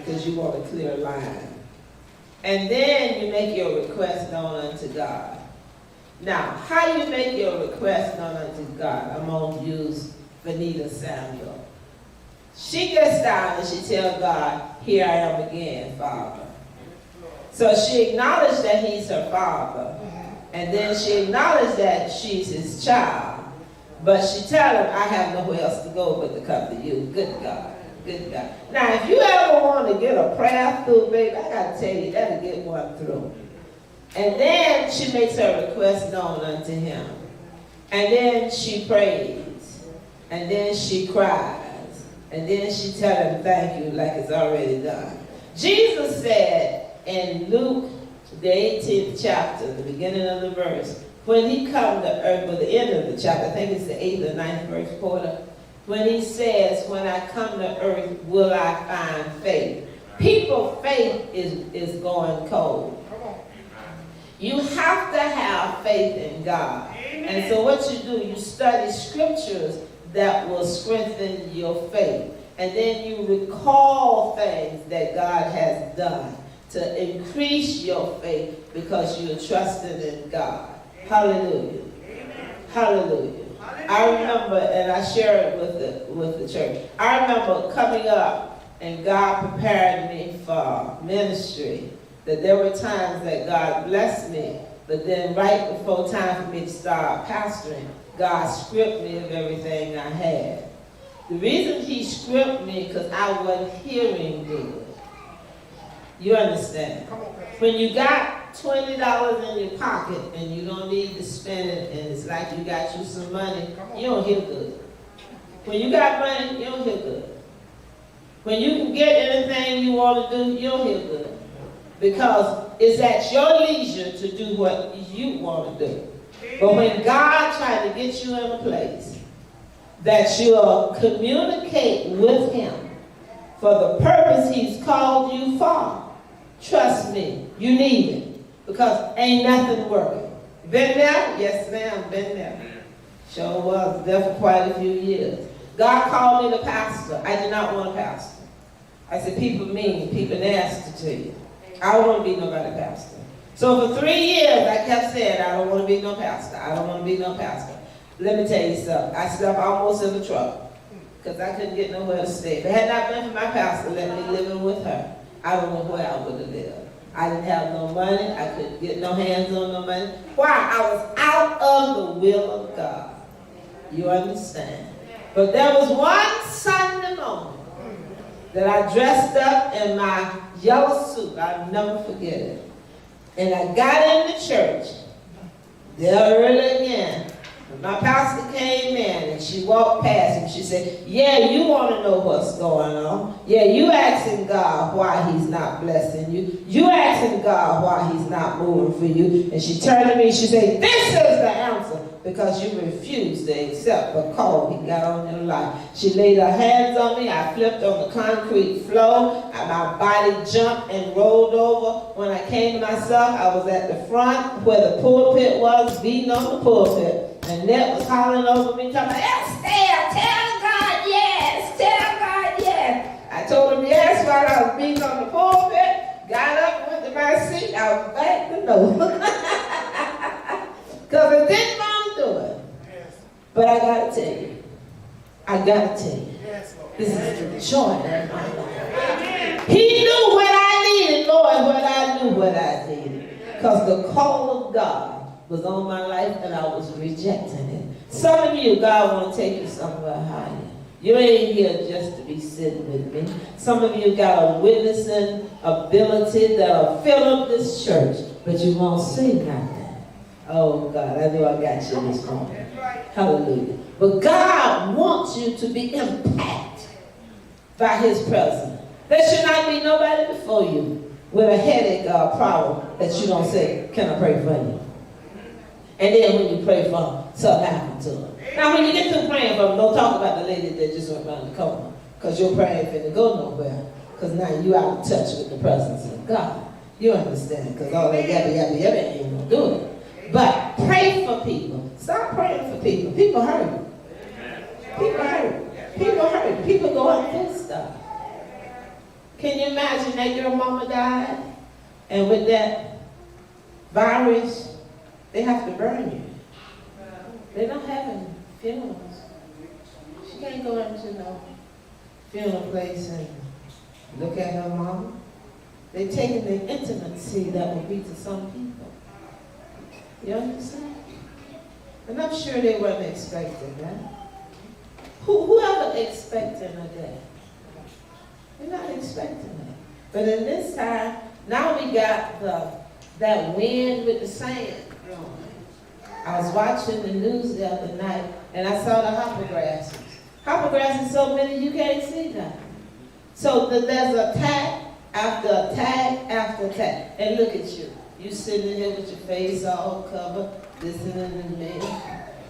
because you want a clear line. And then you make your request known unto God. Now, how you make your request known unto God? I'm going to use Vanita Samuel. She gets down and she tells God, here I am again, Father. So she acknowledged that he's her father. And then she acknowledged that she's his child. But she tells him, I have nowhere else to go but to come to you. Good God. Good God. Now, if you ever want to get a prayer through, baby, I got to tell you, that'll get one through. And then she makes her request known unto him. And then she prays. And then she cries. And then she tells him thank you like it's already done. Jesus said in Luke, the 18th chapter, the beginning of the verse, when he come to earth, but the end of the chapter, I think it's the 8th or 9th verse quarter, when he says, when I come to earth, will I find faith? People's faith is going cold. You have to have faith in God. And so what you do, you study scriptures that will strengthen your faith. And then you recall things that God has done to increase your faith because you're trusting in God. Hallelujah. Hallelujah. I remember, and I share it with the church, I remember coming up and God prepared me for ministry, that there were times that God blessed me, but then right before time for me to start pastoring, God stripped me of everything I had. The reason he stripped me because I wasn't hearing good. You understand? When you got $20 in your pocket and you don't need to spend it and it's like you got you some money, you don't hear good. When you got money, you don't hear good. When you can get anything you want to do, you don't hear good. Because it's at your leisure to do what you want to do. But when God tries to get you in a place that you'll communicate with him for the purpose he's called you for, trust me, you need it. Because ain't nothing working. Been there? Yes, ma'am, been there. Sure was there for quite a few years. God called me to pastor. I did not want to pastor. I said, people mean, people nasty to you. I don't want to be nobody pastor. So for 3 years, I kept saying, I don't want to be no pastor. I don't want to be no pastor. Let me tell you something. I slept almost in the truck because I couldn't get nowhere to stay. If it had not been for my pastor letting me living with her, I don't know where I would have lived. I didn't have no money. I couldn't get no hands on no money. Why? I was out of the will of God. You understand? But there was one Sunday morning that I dressed up in my yellow suit. I'll never forget it. And I got in the church. There early again. My pastor came in and she walked past him. She said, yeah, you want to know what's going on. Yeah, you asking God why he's not blessing you. You asking God why he's not moving for you. And she turned to me and she said, this is the answer. Because you refused to accept the call he got on your life. She laid her hands on me. I flipped on the concrete floor. And my body jumped and rolled over. When I came to myself, I was at the front where the pulpit was, beating on the pulpit. And Ned was hollering over me, talking about, Estelle, tell God yes, tell God yes. I told him yes while I was beating on the pulpit, got up, went to my seat, I was back to no. Because I didn't want to do it. But I got to tell you, this is the joy of my life. He knew what I needed, Lord, what I knew what I needed. Because the call of God was on my life and I was rejecting it. Some of you, God want to take you somewhere higher. You ain't here just to be sitting with me. Some of you got a witnessing ability that'll fill up this church, but you won't say nothing. Oh God, I know I got you this morning. Hallelujah. But God wants you to be impacted by his presence. There should not be nobody before you with a headache or a problem that you don't say, can I pray for you? And then when you pray for them, something happens to them. Now when you get through praying for them, don't talk about the lady that just went around the corner. Because your prayer ain't finna go nowhere. Because now you out of touch with the presence of God. You understand? Because all that yabba ain't gonna do it. But pray for people. Stop praying for people. People hurt. People hurt. People hurt. People go out through stuff. Can you imagine that your mama died? And with that virus, they have to burn you. They're not having funerals. She can't go into no funeral place and look at her mama. They're taking the intimacy that would be to some people. You understand? And I'm sure they weren't expecting that. Whoever expecting a death? They're not expecting that. But in this time, now we got that wind with the sand blowing. I was watching the news the other night, and I saw the hoppergrasses. Hoppergrasses so many you can't see them. So there's attack after attack after attack. And look at you. You sitting here with your face all covered, listening to me,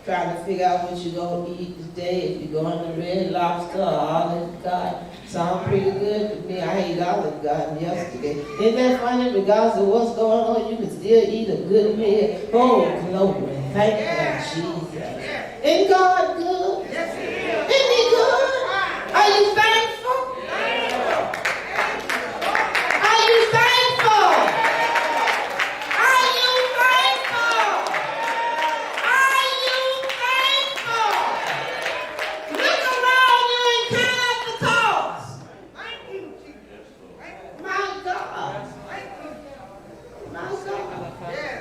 trying to figure out what you're going to eat today, if you're going to Red Lobster or Olive Garden. Sound pretty good to me. I ate Olive Garden yesterday. Isn't that funny? Regardless of what's going on, you can still eat a good meal. Oh, glory. Thank you, Jesus. Isn't God good? Yes, He is. Isn't He good? Are you thankful? Are you thankful? Are you thankful? Are you thankful? Look around you and count up the cost. Thank you, Jesus. My God. My God. Yes.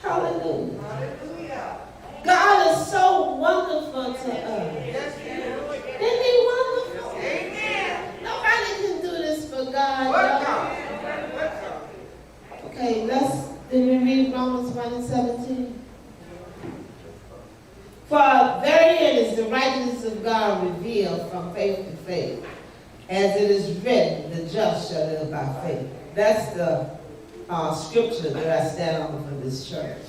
Hallelujah. God is so wonderful to us. Isn't He wonderful? Amen. Nobody can do this for God. Okay, did we read Romans 1:17? For therein is the righteousness of God revealed from faith to faith. As it is written, the just shall live by faith. That's the scripture that I stand on for this church.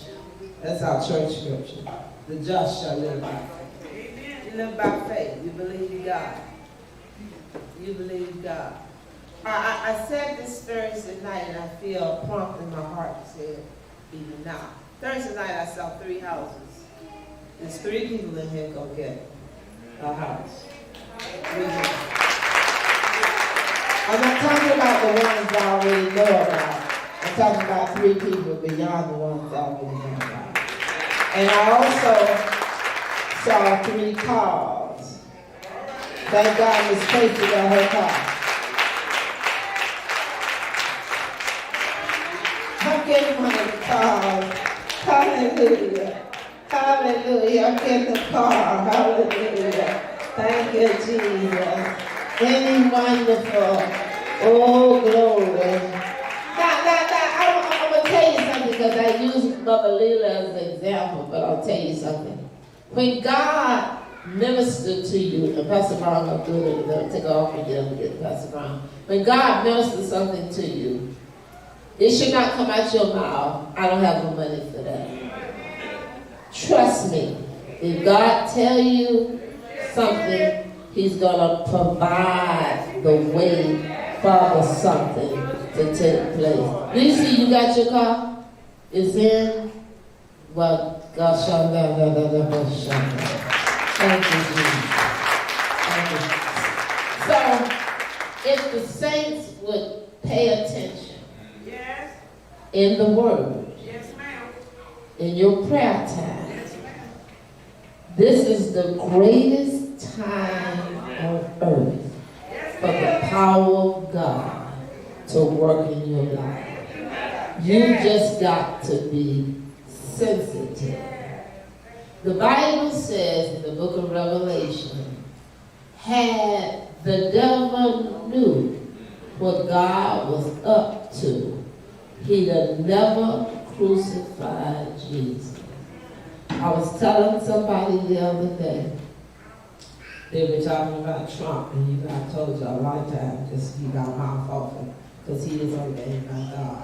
That's our church scripture. The just shall live by faith. Amen. You live by faith. You believe God. You believe God. I said this Thursday night, and I feel a prompt in my heart to say it even now. Thursday night, I saw 3 houses. There's 3 people in here go get a house. I'm not talking about the ones I already know about. I'm talking about 3 people beyond the ones I already know about. And I also saw 3 cars. Thank God Miss Tracy got her car. I'm getting one of the cars. Hallelujah. Hallelujah. I'm getting the car. Hallelujah. Thank you, Jesus. Ain't He wonderful? Oh, glory. I'm going to tell you something because I use Mother Leela as an example, but I'll tell you something. When God ministered to you, and Pastor Brown will do it, and they'll take off and get Pastor Brown. When God ministers something to you, it should not come out your mouth. I don't have the money for that. Trust me. If God tell you something, He's going to provide the way for something to take place. Do you see you got your car? It's in? Well, God shall Thank you, Jesus. Thank you. So, if the saints would pay attention in the Word, in your prayer time, this is the greatest time on earth for the power of God to work in your life. You just got to be sensitive. The Bible says in the book of Revelation, had the devil knew what God was up to, he'd have never crucified Jesus. I was telling somebody the other day, they were talking about Trump, and I told you a lot of times, just keep our mouth open, because he is ordained by God.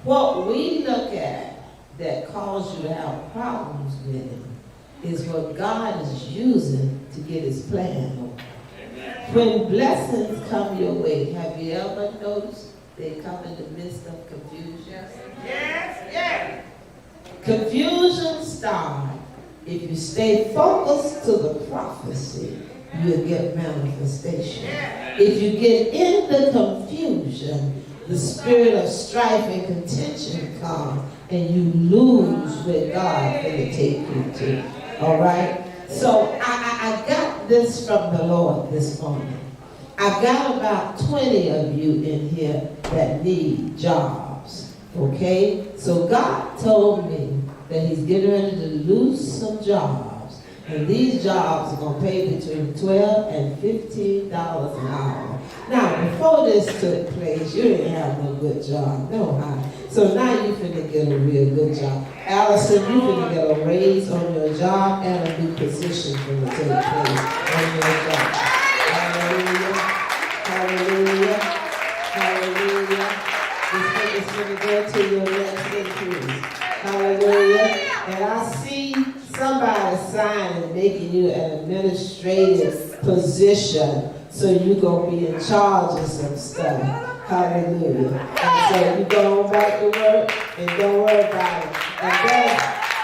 What we look at that cause you to have problems with him is what God is using to get His plan on. When blessings come your way, have you ever noticed they come in the midst of confusion? Yes. Confusion starts if you stay focused to the prophecy you'll get manifestation. If you get in the confusion, the spirit of strife and contention comes, and you lose where God will take you to. All right? So I got this from the Lord this morning. I've got about 20 of you in here that need jobs. Okay? So God told me that he's getting ready to lose some jobs. And these jobs are going to pay between $12 and $15 an hour. Now, before this took place, you didn't have no good job. No, huh? So now you finna get a real good job. Allison, you finna get a raise on your job and a new position finna take place on your job. Hallelujah. Hallelujah. Hallelujah. It's finna go to your next increase. Hallelujah. And I see somebody signing, making you an administrative position, so you're going to be in charge of some stuff. Hallelujah. And so you go on back to work and don't worry about it. And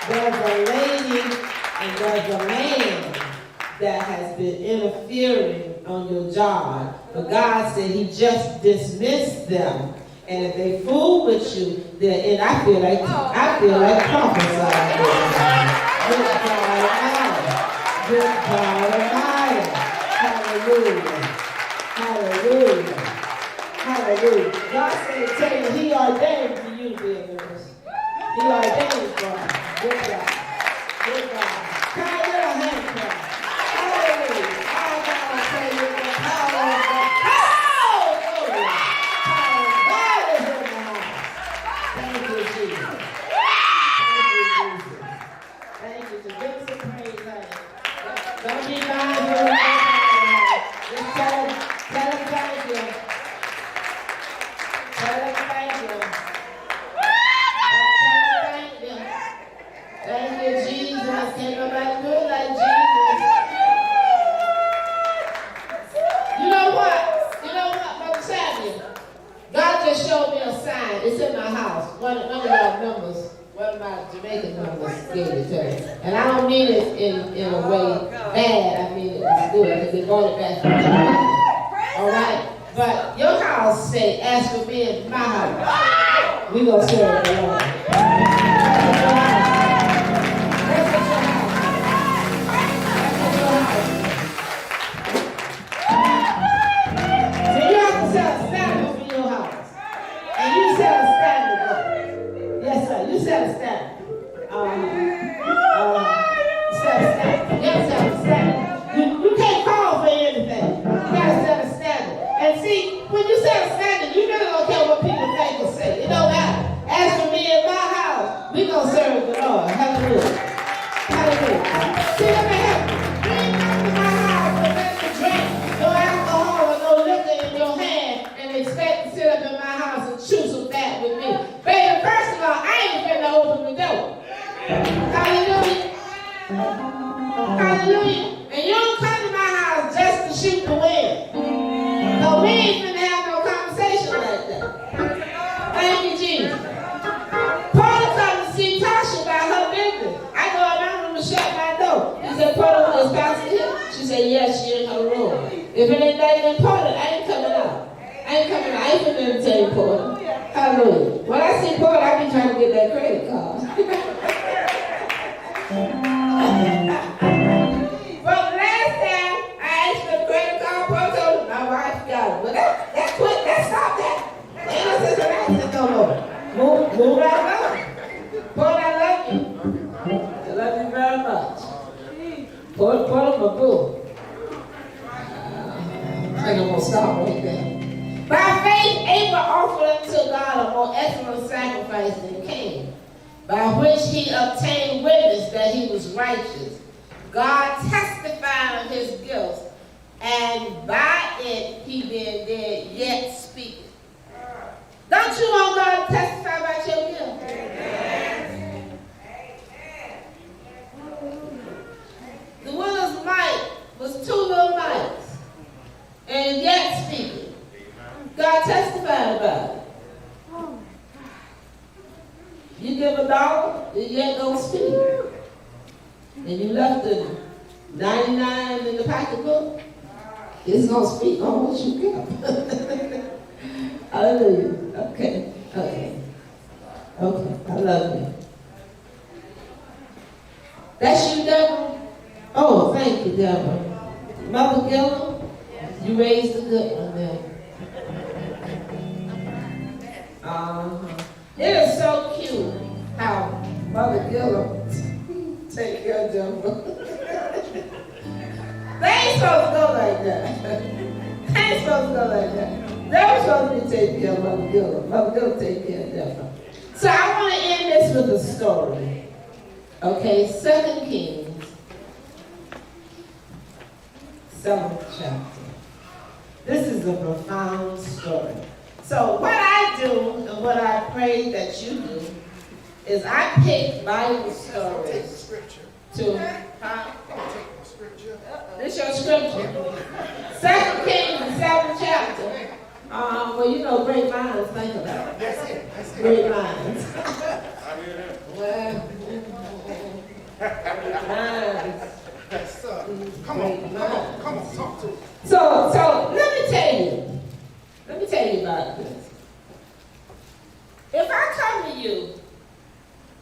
there's a lady and there's a man that has been interfering on your job. But God said he just dismissed them. And if they fool with you, then, and I feel like prophesying. Good God Almighty. Good God Almighty. Hallelujah. Hallelujah. Hallelujah. God said to tell you he ordained for you to be a nurse. He ordained for you. Good God. Good God. Can I get a hand clap? Hallelujah. I gotta tell you the power of God. Hallelujah. God is in the house. Thank you, Jesus. Thank you, Jesus. Thank you. So give us a praise, honey. Don't be mindful. Just tell him thank you. Tell him thank you. Tell him thank you. Thank you, Jesus. Can't nobody do it like Jesus. You know what? Brother Samuel? God just showed me a sign. It's in my house. One of our members, one of my Jamaican members gave it to me. And I don't mean it in a way bad. I mean it was good because they brought it back from Jamaica. All right? But your house say, as for me and my house, we going to serve the Lord. So you have to set a standard for your house. And you set a standard, though. Yes, sir. You set a standard. Set a standard. Yes, set a standard. You can't call for anything. You got to set a standard. And see, when you set a standard, you really don't care what people think or say. It don't matter. As for me and my house, we gonna serve the Lord. Hallelujah. Hallelujah. See, let me help you. You ain't come to my house with nothing to drink, no alcohol or no liquor in your hand, and expect to sit up in my house and chew some fat with me. Baby, first of all, I ain't finna open the door. Hallelujah. Hallelujah. And you don't come to my house just to shoot the wind. No, we ain't finna have no conversation like that. Thank you, Jesus. Paula come to see Tasha about her business. I go in my room and shut my door. He said, Paula, is Pastor here? She said, yes, she in her room. If it ain't that important, I ain't coming out. I ain't finna entertain Paula. Hallelujah. When I see Paula, I be trying to get that credit card. But last time I asked for a credit card, Paula told me my wife got it. But that quit, that stopped that. Ain't no sense in asking no more. Move right along. Paul, I love you. I love you very much. Paul, my boo. I think I'm going to stop right there. By faith, Abel offered unto God a more excellent sacrifice than Cain, by which he obtained witness that he was righteous, God testified of his guilt, and by it he being dead yet speaketh. Don't you want God to testify about your guilt? Amen. The widow's mite was 2 little mites, and yet speaking. God testified about it. You give $1, and yet don't speak. And you left 99 in the pocketbook, it's going to speak on what you got. Hallelujah. Okay. I love you. That's you, Deborah? Oh, thank you, Deborah. Mother Gillum, you raised a good one there. It is so cute how Mother Gillum take care of Deborah. They ain't supposed to go like that. They ain't supposed to go like that. They were supposed to be taking care of Mother Gillum. Mother Gillum take care of Deborah. So I want to end this with a story. Okay, 2 Kings, 7th chapter. This is a profound story. So what I do and what I pray that you do is I pick Bible stories to. This your scripture. 2 Kings, 7th chapter. Well, you know, great minds think about it. That's it. Great minds. Well, great minds. Come on, talk to me. So let me tell you about this. If I come to you,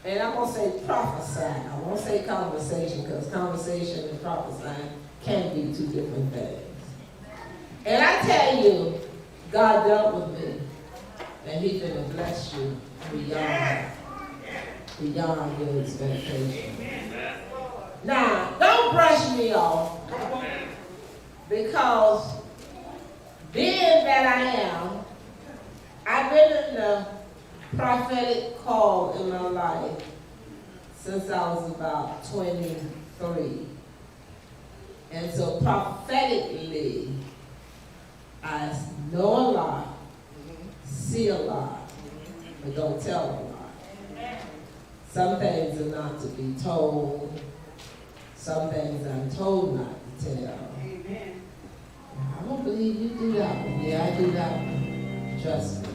and I'm going to say prophesy, I won't say conversation, because conversation and prophesying can be two different things. And I tell you, God dealt with me, and He's going to bless you beyond your expectation. Now, don't brush me off, because being that I am, I've been in the prophetic call in my life since I was about 23. And so prophetically, I know a lot, see a lot, but don't tell a lot. Some things are not to be told. Some things I'm told not to tell. Amen. I don't believe you do that one. Yeah, I do that one. Trust me.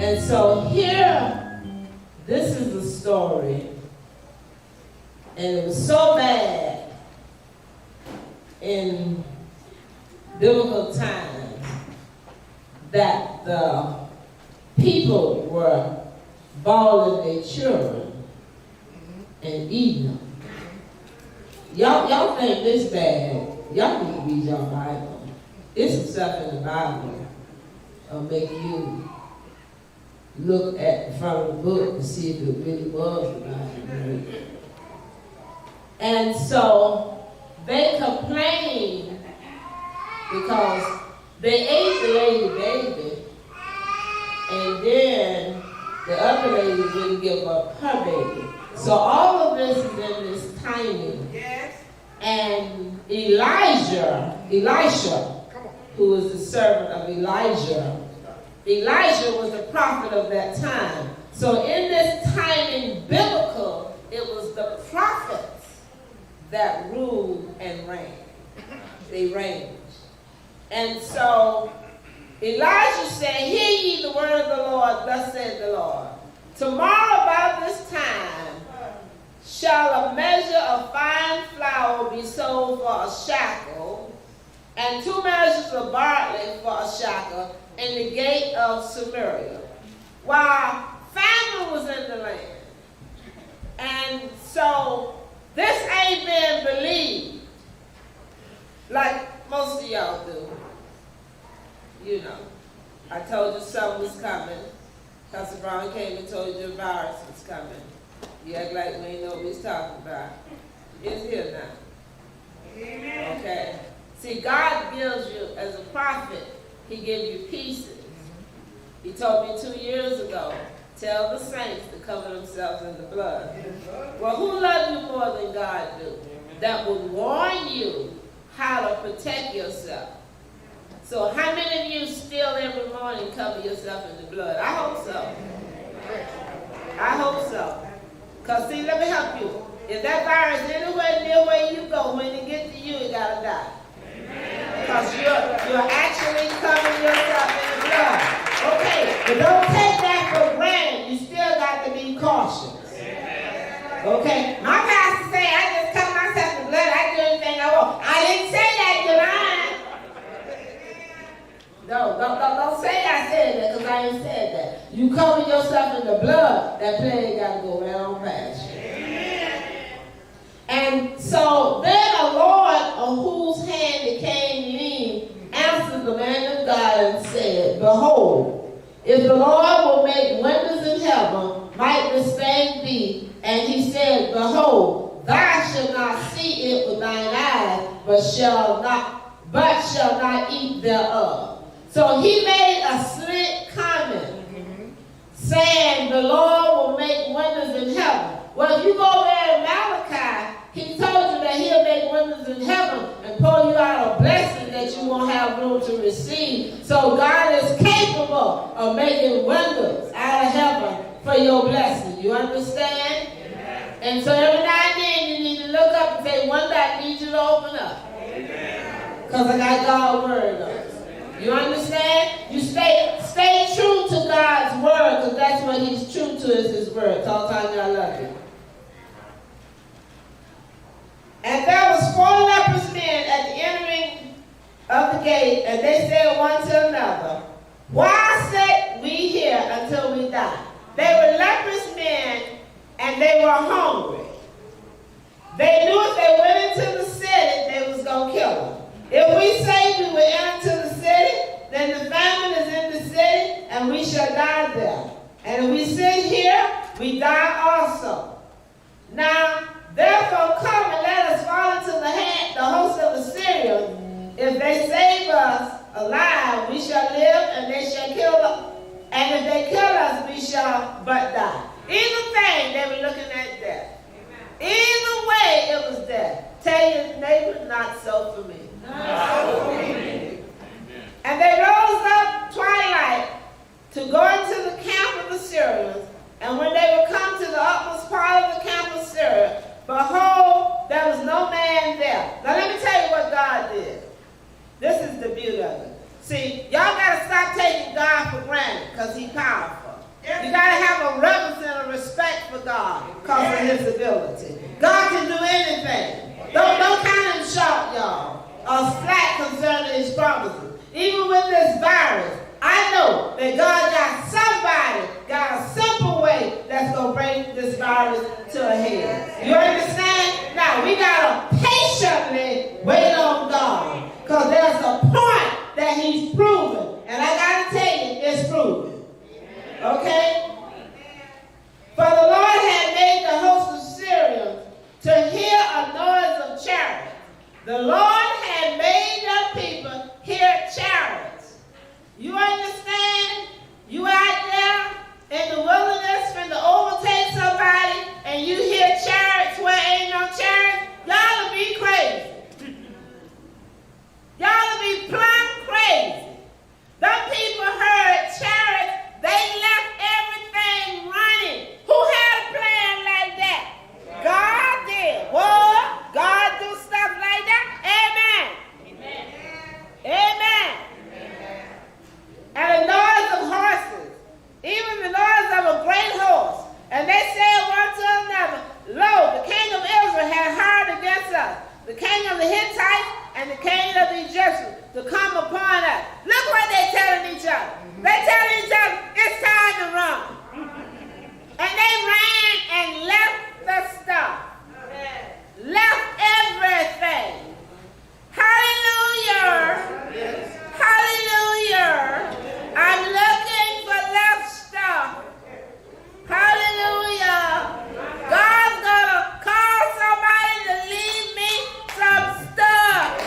And so here, this is the story. And it was so bad in biblical times that the people were boiling their children and eating them. Y'all think this bad? Y'all need to read your Bible. It's some stuff in the Bible that'll make you look at the front of the book to see if it really was the Bible. And so they complained because they ate the lady baby, and then the other lady wouldn't give up her baby. So all of this is in this timing. Yes. And Elisha, who was the servant of Elijah was the prophet of that time. So in this timing biblical, it was the prophets that ruled and reigned. They reigned. And so Elijah said, "Hear ye the word of the Lord, thus said the Lord. Tomorrow about this time shall a measure of fine flour be sold for a shekel, and 2 measures of barley for a shekel in the gate of Samaria," while famine was in the land. And so this ain't been believed like most of y'all do. You know, I told you something was coming. Pastor Brown came and told you the virus was coming. You act like we ain't know what we was talking about. It's here now. Amen. Okay. See, God gives you, as a prophet, He gives you pieces. He told me 2 years ago, tell the saints to cover themselves in the blood. Well, who loves you more than God do? That would warn you how to protect yourself. So how many of you still every morning cover yourself in the blood? I hope so. I hope so. Because see, let me help you. If that virus anywhere near where you go, when it gets to you, it got to die. Because you're actually covering yourself in the blood. Okay, but don't take that for granted. You still got to be cautious. Okay? My pastor say, I just cover myself in the blood. I do anything No, don't say I said that, because I ain't said that. You cover yourself in the blood, that plague got to go right on past you. And so then the Lord, on whose hand it came lean, answered the man of God and said, Behold, if the Lord will make windows in heaven, might this thing be? And he said, Behold, thou shalt not see it with thine eyes, but shall not eat thereof. So he made a slick comment, saying the Lord will make windows in heaven. Well, if you go there in Malachi, he told you that he'll make windows in heaven and pour you out a blessing that you won't have room to receive. So God is capable of making windows out of heaven for your blessing. You understand? Amen. And so every now and then you need to look up and say, one day I need you to open up. Because I got God's word on it. You understand? You stay true to God's word, because that's what he's true to, is his word. Tell time I love you. And there was 4 leprous men at the entering of the gate, and they said one to another, Why sit we here until we die? They were leprous men, and they were hungry. They knew if they went into the city, they was going to kill them. If we say we will enter the city, then the famine is in the city, and we shall die there. And if we sit here, we die also. Now, therefore come and let us fall into the host of Assyria. If they save us alive, we shall live, and they shall kill us. And if they kill us, we shall but die. Either thing, they were looking at death. Either way, it was death. Tell your neighbor, not so for me. And they rose up twilight to go into the camp of the Syrians. And when they were come to the utmost part of the camp of Syria, behold, there was no man there. Now let me tell you what God did. This is the beauty of it. See, y'all got to stop taking God for granted, because he's powerful. You got to have a reverence and a respect for God because of his ability. God can do anything. Don't count him short, y'all, or slack concerning his promises. Even with this virus, I know that God got a simple way that's going to bring this virus to a head. You understand? Now, we got to patiently wait on God, because there's a point that he's proven. And I got to tell you, it's proven. Okay? For the Lord had made the host of Syrians to hear a noise of chariots. The Lord had made the people hear chariots. You understand? You out there in the wilderness finna overtake somebody and you hear chariots where ain't no chariots? Y'all will be crazy. Y'all will be plumb crazy. Them people heard chariots. They left everything running. Who had a plan like that? God did. What? God do stuff like that? Amen. Amen. And the noise of horses, even the noise of a great horse. And they said one to another, Lo, the king of Israel had hired against us, the king of the Hittites and the king of the Egyptians, to come upon us. Look what they're telling each other. They're telling each other, it's time to run. And they ran and left the stuff. Left everything. Hallelujah. Hallelujah. I'm looking for left stuff. Hallelujah. God's going to call somebody to leave me some stuff.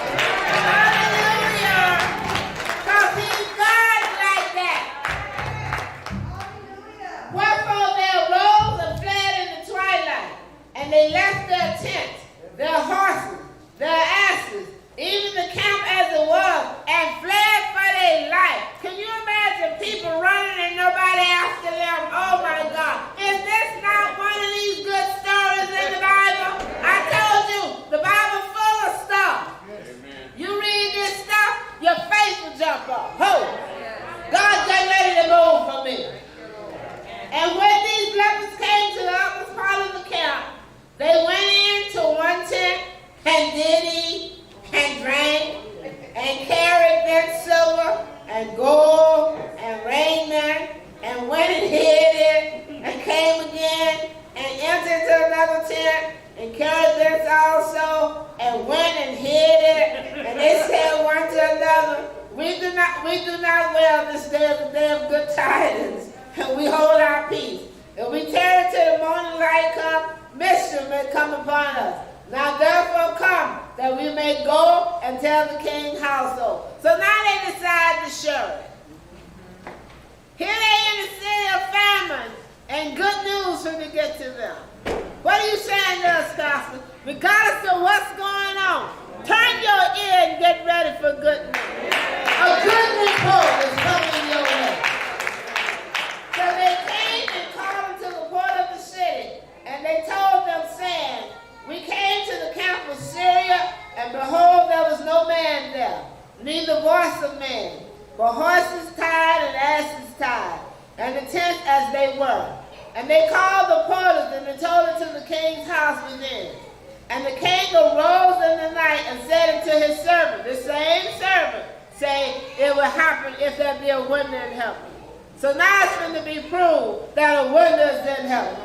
Hallelujah. Because he's God like that. Wherefore they arose and fled in the twilight, and they left their tents, their horses, their asses, even the camp as it was, and fled for their life. Can you imagine people running and nobody asking them, oh my God, is this not one of these good stories in the Bible? I told you, the Bible's full of stuff. Amen. You read this stuff, your face will jump up. Ho! God's getting ready to move for me. And when these lepers came to the upper part of the camp, they went into one tent and did eat and drank and carried their silver and and gold and raiment, and went and hid it, and came again, and entered into another tent, and carried this also, and went and hid it. And they said one to another, we do not well this day of the day of good tidings, and we hold our peace. If we tarry till the morning light come, mischief may come upon us. Now therefore come, that we may go and tell the king's household. So now they decide to share it. Here they in the city of famine, and good news when we get to them. What are you saying to us, Gospel? Regardless of what's going on, turn your ear and get ready for good news. A good report is coming your way. So they came and called them to the port of the city, and they told them, saying, we came to the camp of Syria, and behold, there was no man there, neither voice of man, but horses tied and asses tied, and the tents as they were. And they called the porters, and they told it to the king's house within. And the king arose in the night and said unto his servant, the same servant, saying, it will happen if there be a window in heaven. So now it's going to be proved that a window is in heaven.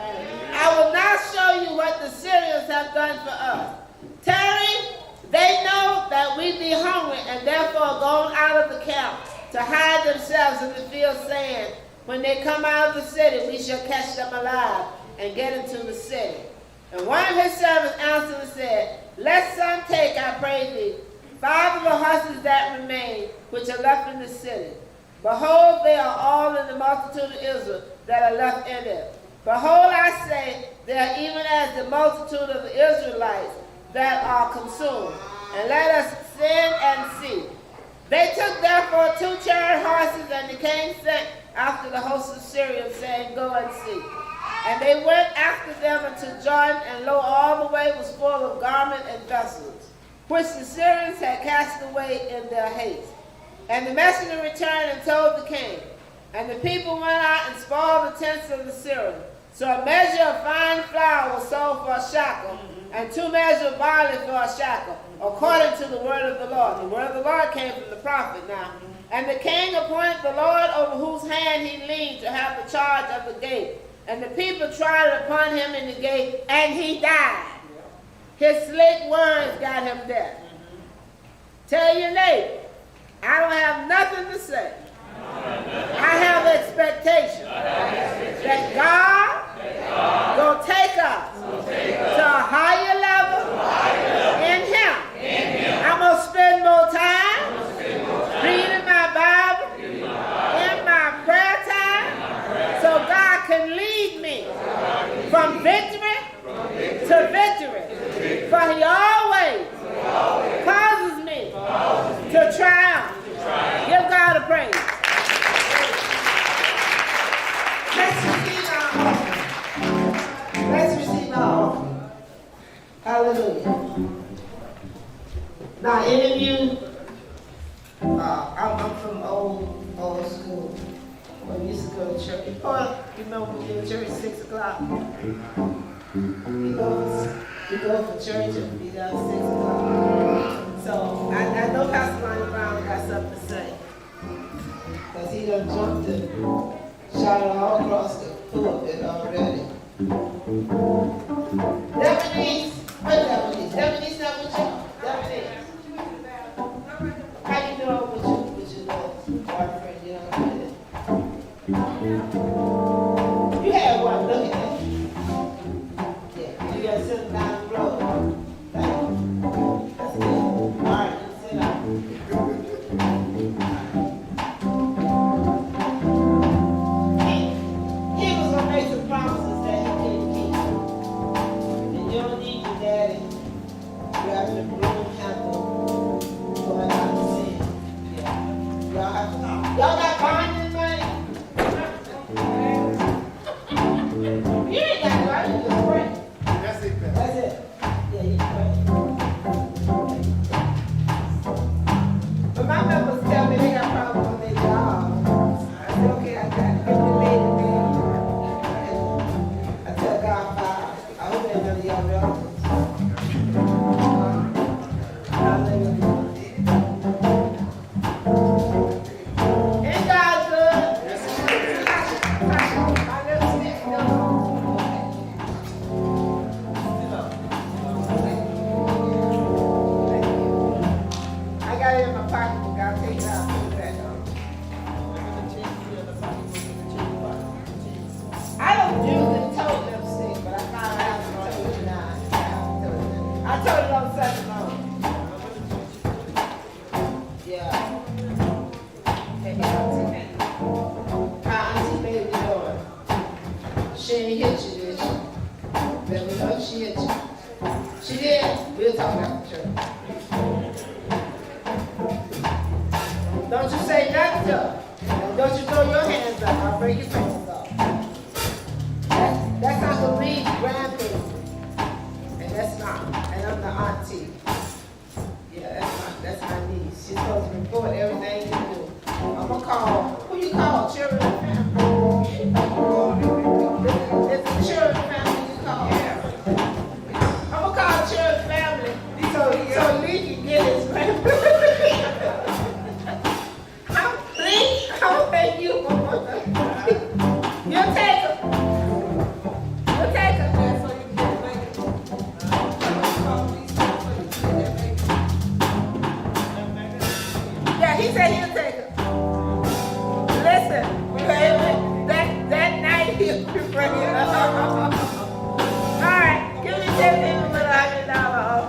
I will now show you what the Syrians have done for us. Tarry, they know that we be hungry, and therefore gone out of the camp to hide themselves in the field, saying, when they come out of the city, we shall catch them alive and get into the city. And one of his servants answered and said, let some take, I pray thee, 5 of the horses that remain, which are left in the city. Behold, they are all in the multitude of Israel that are left in it. Behold, I say, they are even as the multitude of the Israelites that are consumed. And let us send and see. They took therefore 2 chariot horses, and the king sent after the host of Syria, saying, go and see. And they went after them unto Jordan, and lo, all the way was full of garments and vessels, which the Syrians had cast away in their haste. And the messenger returned and told the king. And the people went out and spoiled the tents of the Syrians. So a measure of fine flour was sold for a shekel, and 2 measures of barley for a shekel, according to the word of the Lord. The word of the Lord came from the prophet now. And the king appointed the Lord over whose hand he leaned to have the charge of the gate. And the people tried upon him in the gate, and he died. His slick words got him dead. Tell your neighbor, I don't have nothing to say. I have expectation that God will take us to a higher level in Him. I'm going to spend more time reading my Bible in my prayer time so God can lead me from victory to victory. For He always causes me to triumph. Give God a praise. Let's receive our offering. Let's receive our offering. Hallelujah. Now, any of you, I'm from old school. When we used to go to church. You remember we did church 6 o'clock? We go for church and be done 6 o'clock. So I know Pastor Lonnie Brown got something to say. Because he done jumped and shot it all across the pulpit already. Deputies, what deputies? Deputies not with you? Deputies. How you doing with your little boyfriend? You know what I mean? You had one, look at that. Yeah, you got to sit down the road. That's good. All right, sit down. He was going to make some promises that he couldn't keep. And you don't need your daddy grabbing the broom handle, going out and sin. Yeah. Y'all got bonding money? You ain't got to right, you just pray. That's it, man. That's it. Yeah, you pray. But my members tell me they got problems on their job. I said, okay, I got it. Give me the lady name. I tell God, I hope ain't none of y'all relatives. Hallelujah. bring your fingers up. That's Uncle Reed's grandparents. And that's not. And I'm the auntie. Yeah, that's my niece. She's supposed to report everything you do. I'm gonna call. Who you call? Children and family. It's the children family you call. Yeah. I'm gonna call the children family so Lee can get his grandparents. I'll pay you. You'll take him. You'll take him. Yeah, he said he'll take him. Listen, that night he'll be bringing it up. All right, give me 10 people with $100 off.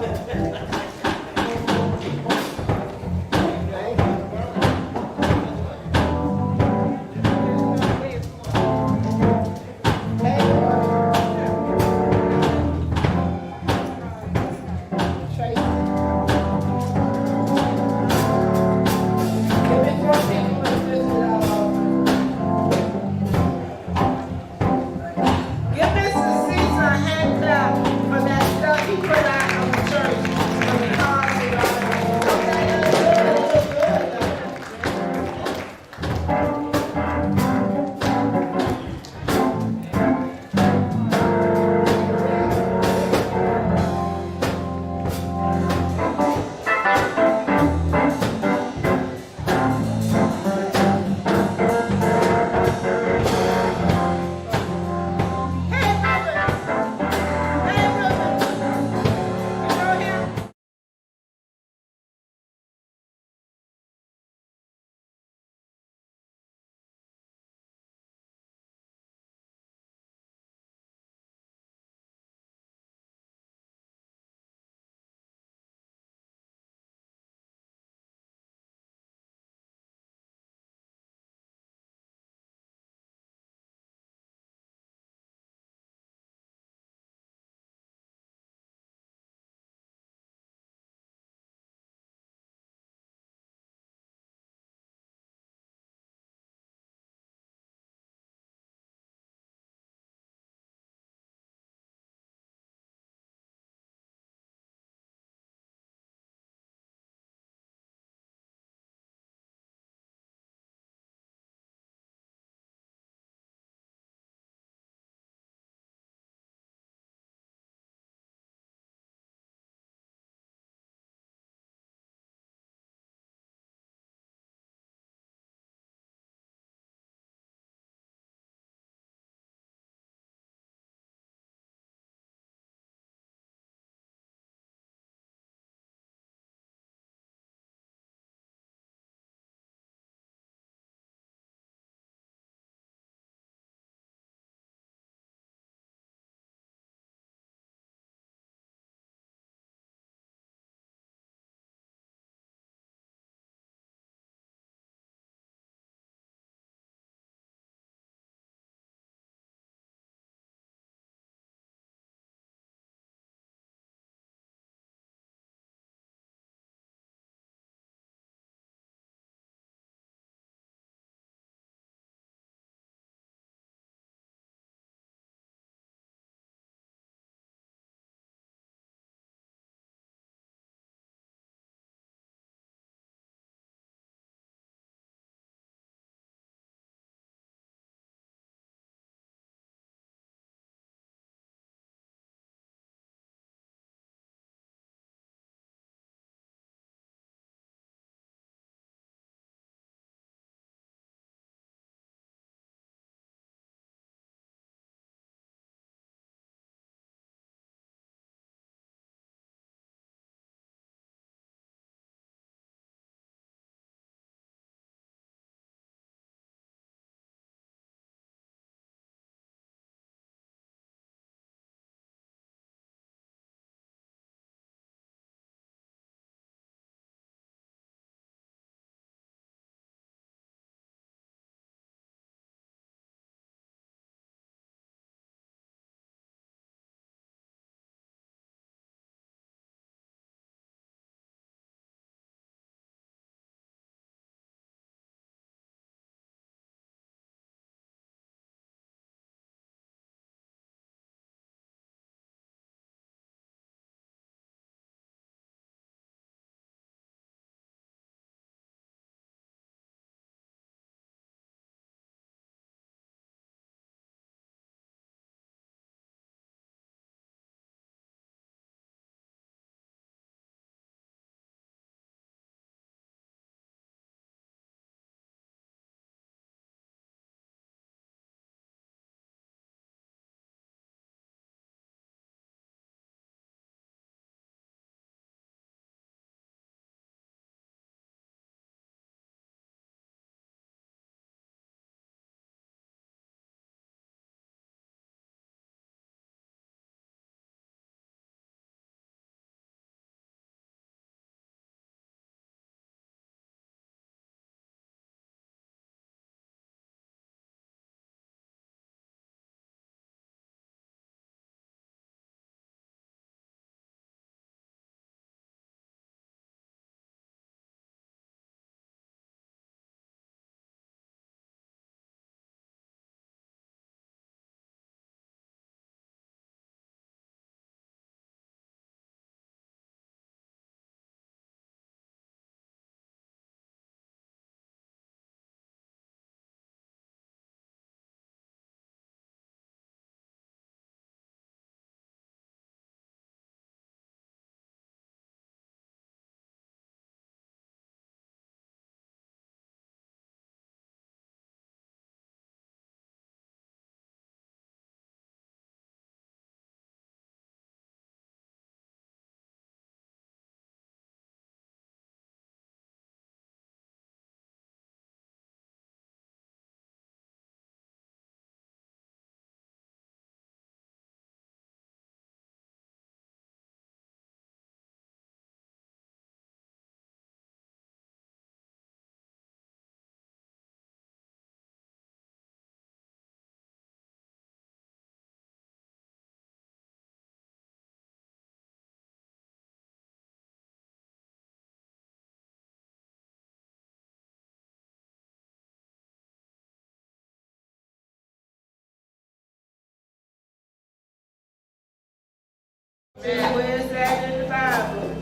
Where's that in the Bible?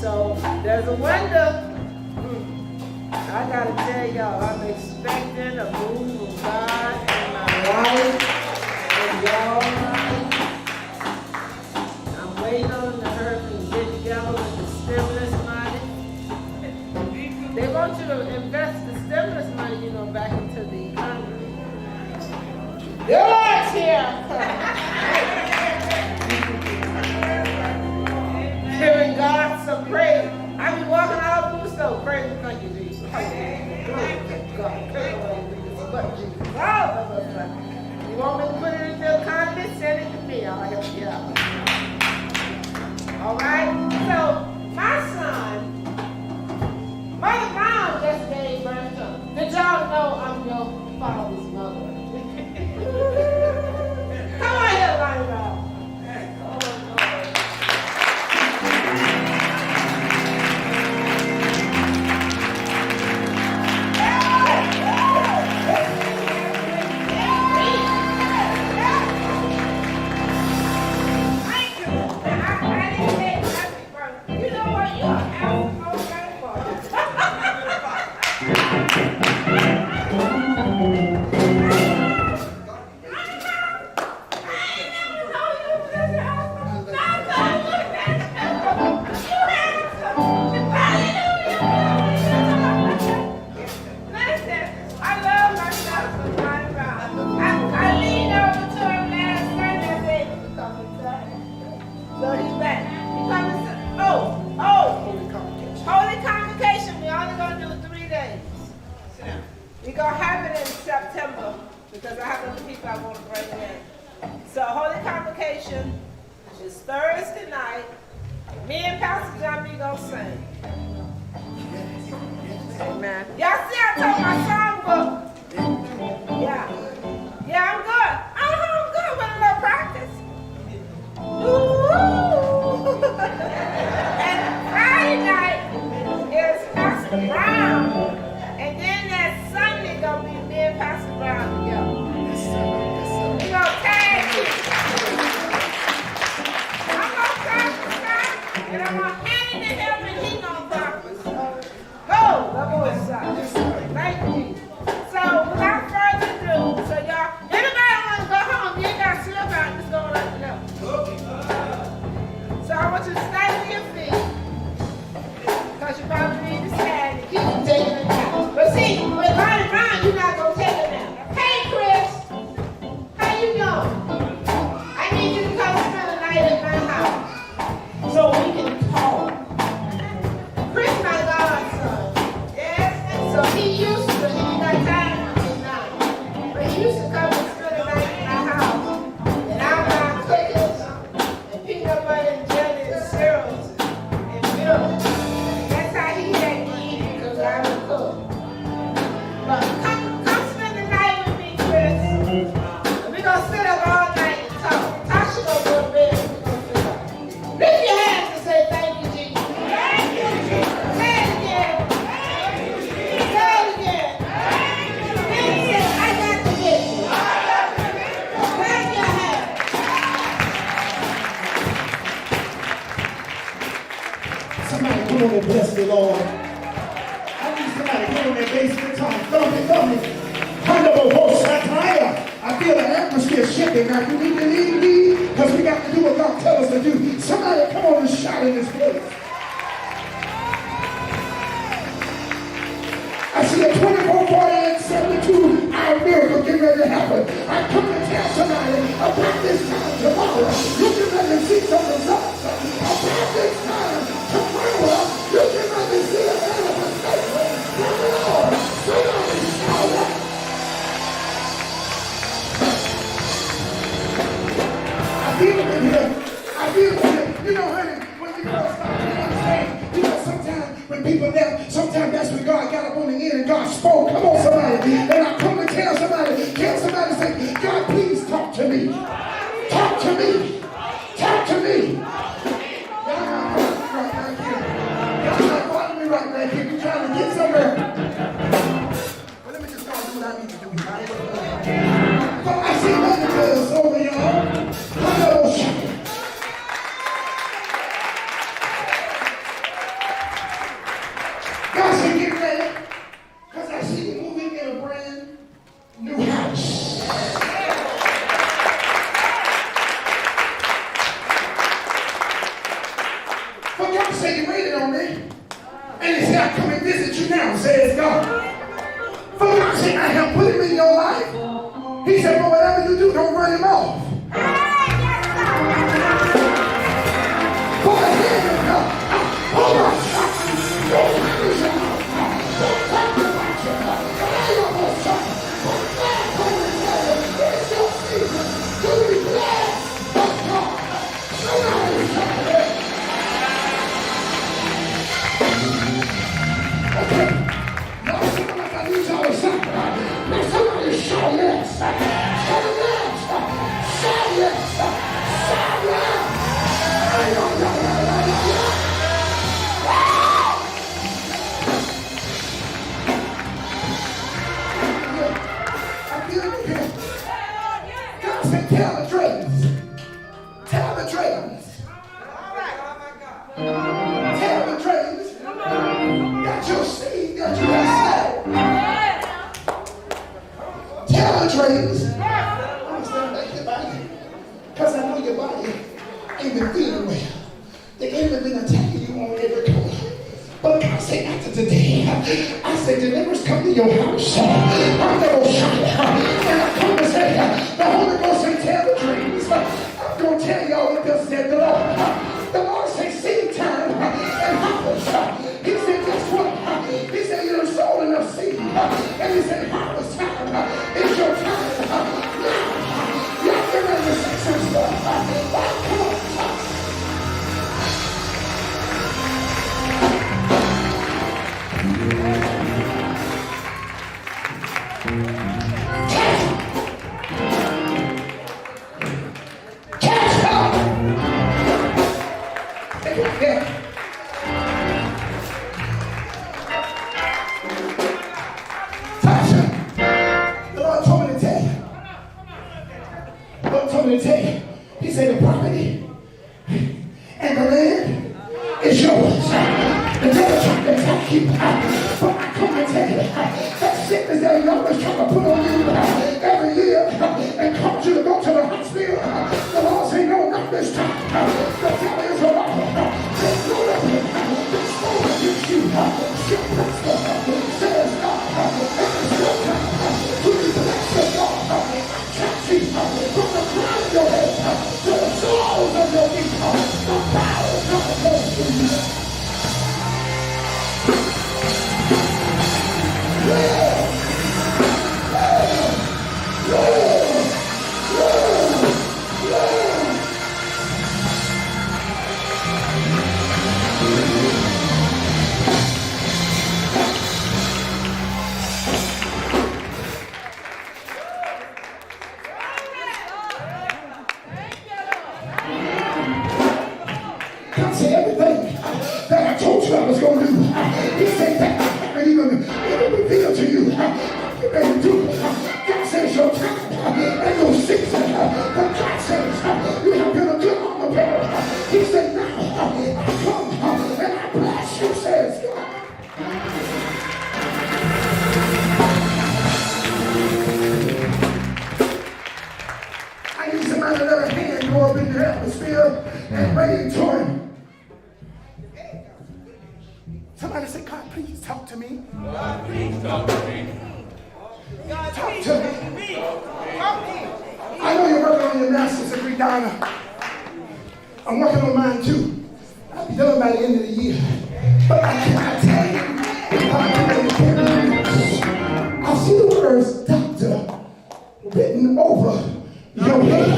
So there's a wonder. I gotta tell y'all, I'm expecting a move of God in my life, in y'all life. I'm waiting on the hurt to get together with the stimulus money. They want you to invest the stimulus money, back into the economy. The Lord's here. Giving God some praise. I be walking all through the store. Praise and thank you, Jesus. God. You want me to put it into the economy? Send it to me. I'll help you out. All right? So, my son, Mother Brown just gave birth to him. Did y'all know I'm your father's mother? Come on here, Lonnie Brown. Bless the Lord. I need somebody to get on their basement tongue. Thumb it. I feel the atmosphere shifting now. You need to leave because we got to do what God tells us to do. Somebody come on and shout in this place. I see a 24, 48, 72-hour miracle getting ready to happen. I come to tell somebody about this time tomorrow. You get ready to see some results. About this time tomorrow, you get ready to see a manifestation from the Lord. Somebody shout out. I feel it in here. You know, honey, when we first started, you understand? You know, sometimes when people left, sometimes that's when God got up on the end and God spoke. Come on, somebody. And I come to tell somebody, say, God, please talk to me. Talk to me. Talk to me. Y'all not following me right back here. You're trying to get somewhere. Well, let me just go and do what I need to do. So I see many girls over y'all. I have put him in your life. He said, but whatever you do, don't run him off. Go ahead and go. Hold on. Don't lose him. Don't talk about you. It's your season to be blessed by God. Okay. Now, somebody, I need y'all to shout. Now, somebody shout yes. Shout yes. Shout yes. Shout yes. I feel it here. God said, tell the dreams. Tell the dreams. Tell the dreams that your seed that you have sown. Tell the dreams. I'm standing back your body because I know your body ain't been feeling well. The enemy been attacking you on every corner. But God said after today, I said deliverance come to your house. I'm going to shout. And I come to say, the Holy Ghost say tell the dreams. I'm going to tell y'all what thus said the Lord. The Lord said seed time and harvest. He said guess what? He said you're sold enough seed. And he said harvest time. It's your time. Now, y'all get ready to say some stuff. Come on. He said the property and the land is yours. The devil tried to attack you, but I come and tell you that sickness that he always trying to put on you every year and cause you to go to the hospital. The Lord say no, not this time. The devil is a liar. There's no weapon that's formed against you. Shall prosper, says God. And it's your time to be blessed of God. I catch you from the crown of your head to the soles of your feet. The power of God goes to you. God said everything that I told you I was going to do. He said that I haven't even revealed to you. You better do it. God says your time and your season. But God says you have been a good armor bearer. He said now I come and I bless you, says God. I need somebody to let a hand go up in the atmosphere and rain to him. Somebody say, God, please talk to me. God, please talk to me. Talk to me. I know you're working on your master's degree, Donna. I'm working on mine too. I'll be done by the end of the year. But I cannot tell you if I see the words doctor written over your head.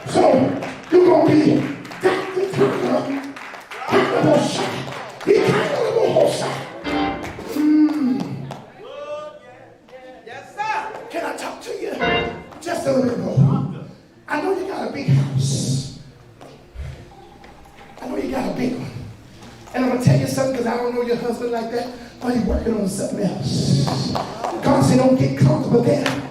So you're going to be Dr. Turner. He kind of Yes, sir. Can I talk to you just a little bit more? I know you got a big house. I know you got a big one. And I'm going to tell you something because I don't know your husband like that, but he's working on something else. God said, don't get comfortable there. Can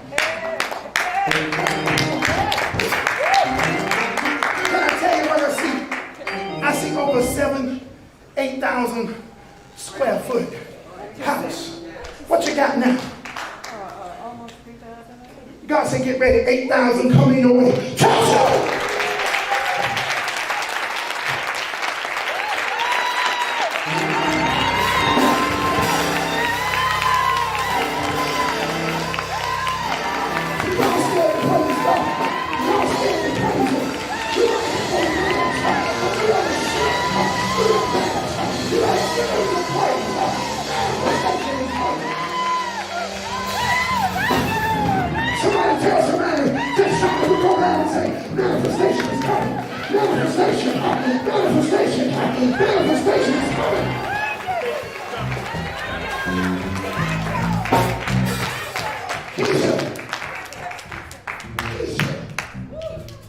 I tell you what I see? I see over 8,000 square foot house. What you got now? God said, get ready. 8,000 coming your way. say, manifestation is coming. Manifestation, manifestation, manifestation is coming.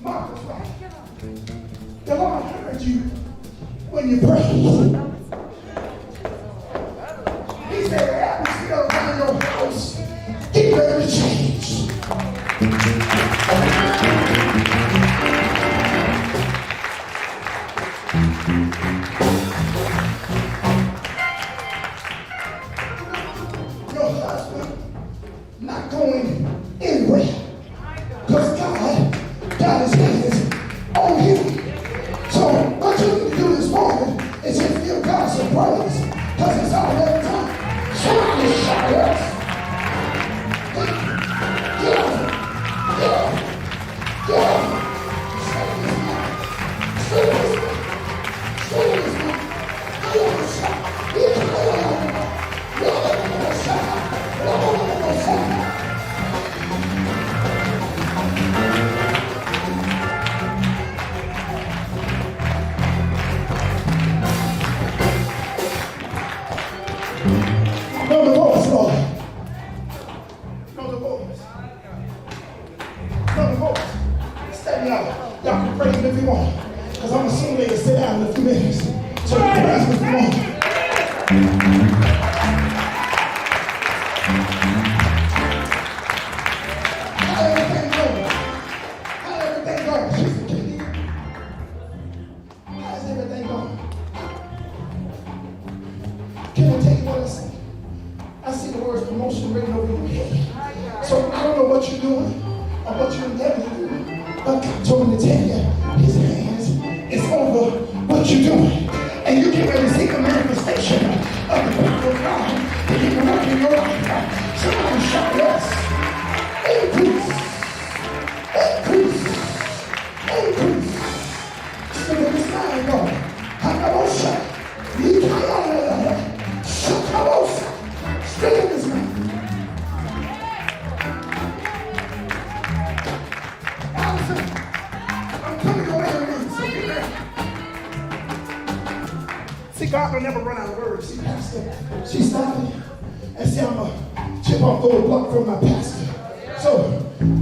Marcus, right? The Lord heard you when you prayed. He said the atmosphere around your house get ready to change. Your husband not going anywhere because God got his hands on him. So what you need to do this morning is just give God some praise because it's already time. Somebody shout us. Get over. Get over. Get over. Stay this way. Stay this way. I want to shout. No divorce, Lord. No divorce. No divorce. Stay out. Y'all can praise him if you want. Because I'm assuming they can sit down in a few minutes. So you can praise him if you want. How everything going? How everything going? Sister Kitty? How's everything going? Can I tell you what I see? I see the words promotion written over your head. So I don't know what you're doing or what you're endeavoring to do, but God told me to tell you, his hands is over what you're doing. And you get ready to see the manifestation of the power of God that he can work in your life. Somebody shout yes. Increase. Increase. Increase. Look at this line going. Hakabosa. Yikayala. Shakabosa. Stay in this man. Allison, I'm coming your way in so get ready. See, God will never run out of words. See, Pastor, she started and said, I'm a chip off the block from my pastor. So,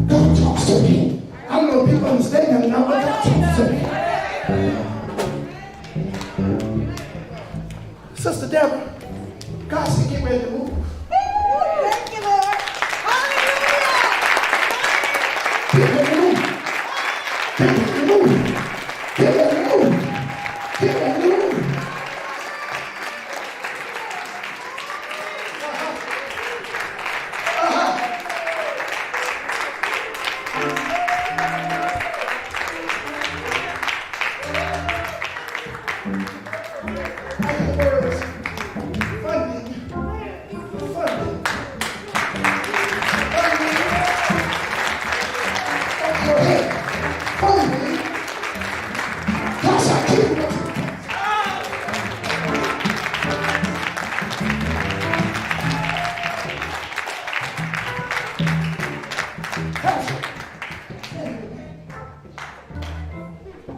God talks to me. I don't know if people understand that or not, but God talks to me. Sister Deborah, God said, get ready to move. Thank you, Lord. Hallelujah. Get ready to move. Get ready to move. Get ready to move. Get ready to move.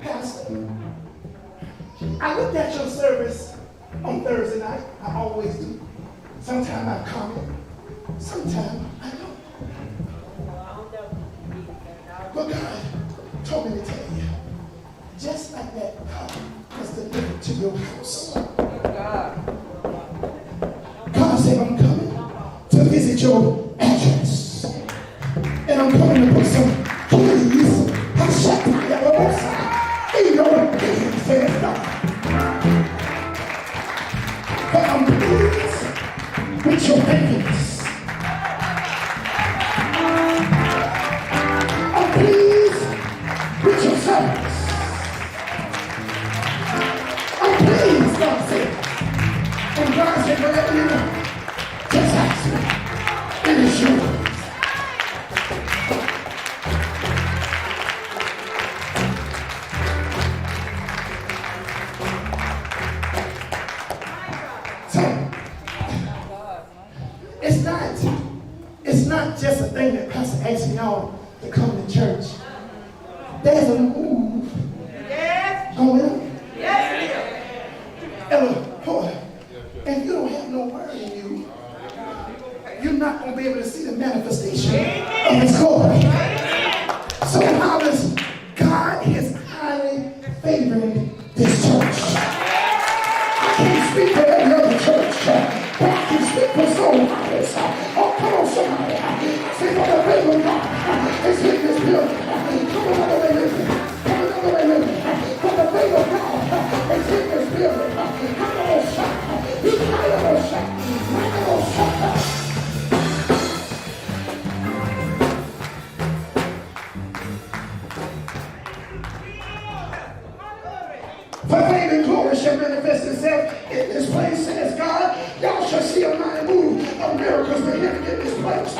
Pastor, I looked at your service on Thursday night. I always do. Sometimes I comment. Sometimes I don't. But God told me to tell you, just like that car was delivered to your house. God said, I'm coming to visit your address. And I'm coming to put some keys in your hands, says God. But I'm pleased with your hands. I'm pleased with your service. I'm pleased, God said. And God said, whatever you want, just ask me. It is yours. It's not just a thing that Pastor asks y'all to come to church. There's a move going on. And you don't have no word in you, you're not going to be able to see the manifestation of His glory. So how does God is highly favoring this church? I can't speak for every other church, but I can speak for soul house. Oh, come on, somebody. Say for the favor of God is in this building. Come another way with me. Come another way with me. For the favor of God is in this building. Come on, shout. You try to shout. I will shout. For fame and glory shall manifest itself in this place, says God. Y'all shall see a mighty move of miracles beginning in this place.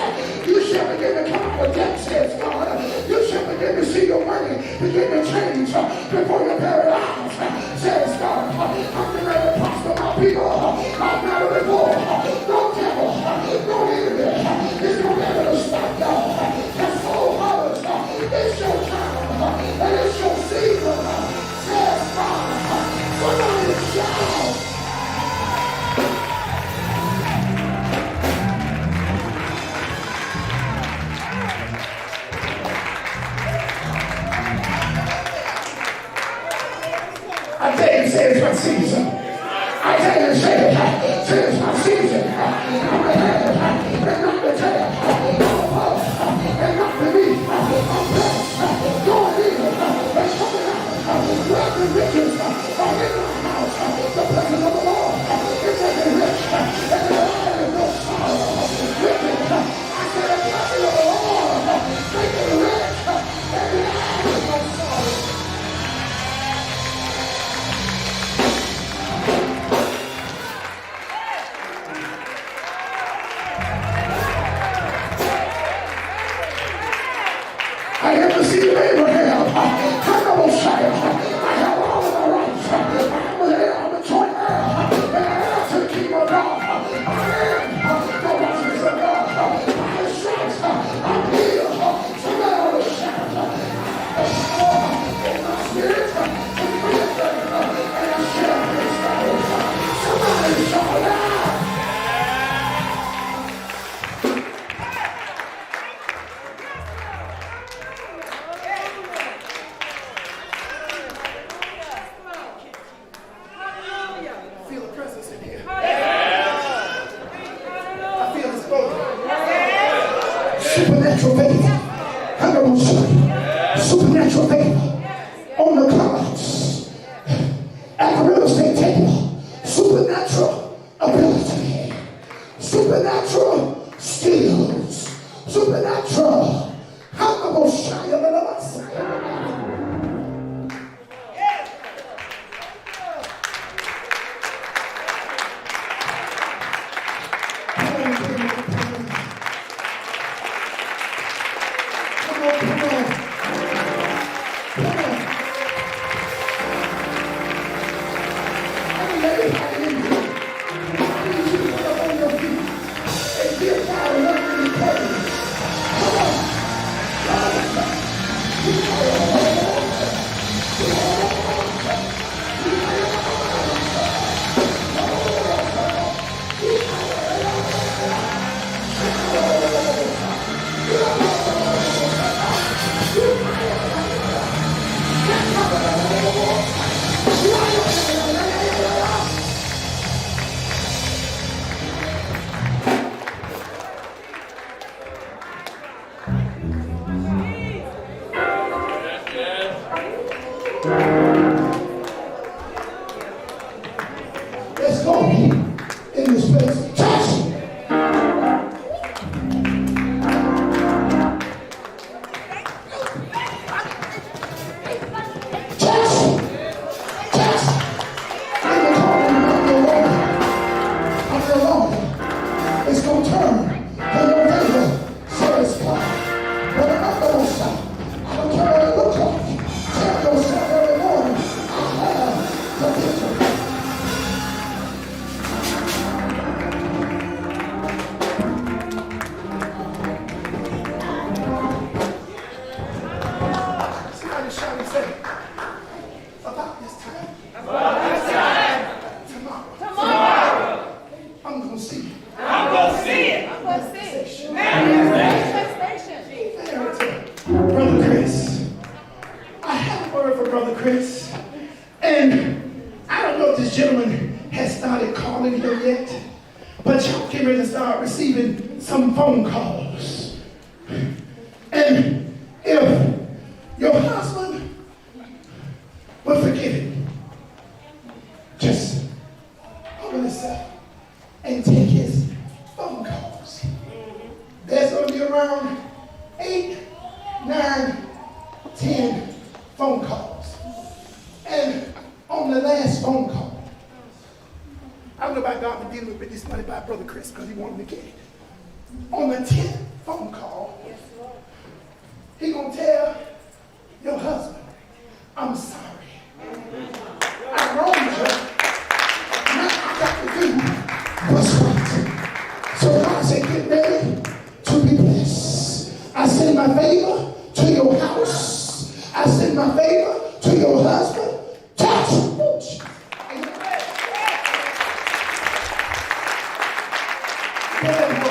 You shall begin to come out of debt, says God. You shall begin to see your money begin to change before your very eyes, says God. I'm getting ready to prosper my people. I'm not a reward. No devil, no enemy is going to be able to stop y'all. That's so hard. It's your time and it's your season, says God. Somebody shout. I tell you, say it's my season. I tell you, say it's my season. I'm ahead and not the tail. I'm above and not beneath. I'm blessed, going in and coming out. Wealth and riches are in my house. The blessing of the Lord is making rich, and the Lord is no sorrow with it. I said the blessing of the Lord making rich, and the Lord is no sorrow. I have the seed of Abraham. I know Messiah. I have all of my rights. I'm a joint heir. And I am to the kingdom of God. I am the righteousness of God. By His stripes, I'm healed. Somebody ought to shout. In my spirit, and I shall be established. Somebody shout out. Feel the presence in here. I feel His glory. Supernatural faith. Supernatural faith on the clouds. At the real estate table. Supernatural ability. Supernatural skills. Supernatural. 8, 9, 10 phone calls. And on the last phone call, I don't know about God for dealing with this money by Brother Chris because he wanted me to get it. On the 10th phone call, he gonna tell your husband, I'm sorry. I wronged you. Now I got to do what's right. So God said, get ready to be blessed. I send my favor to your house. I send my favor to your husband. Touch. Get ready to go.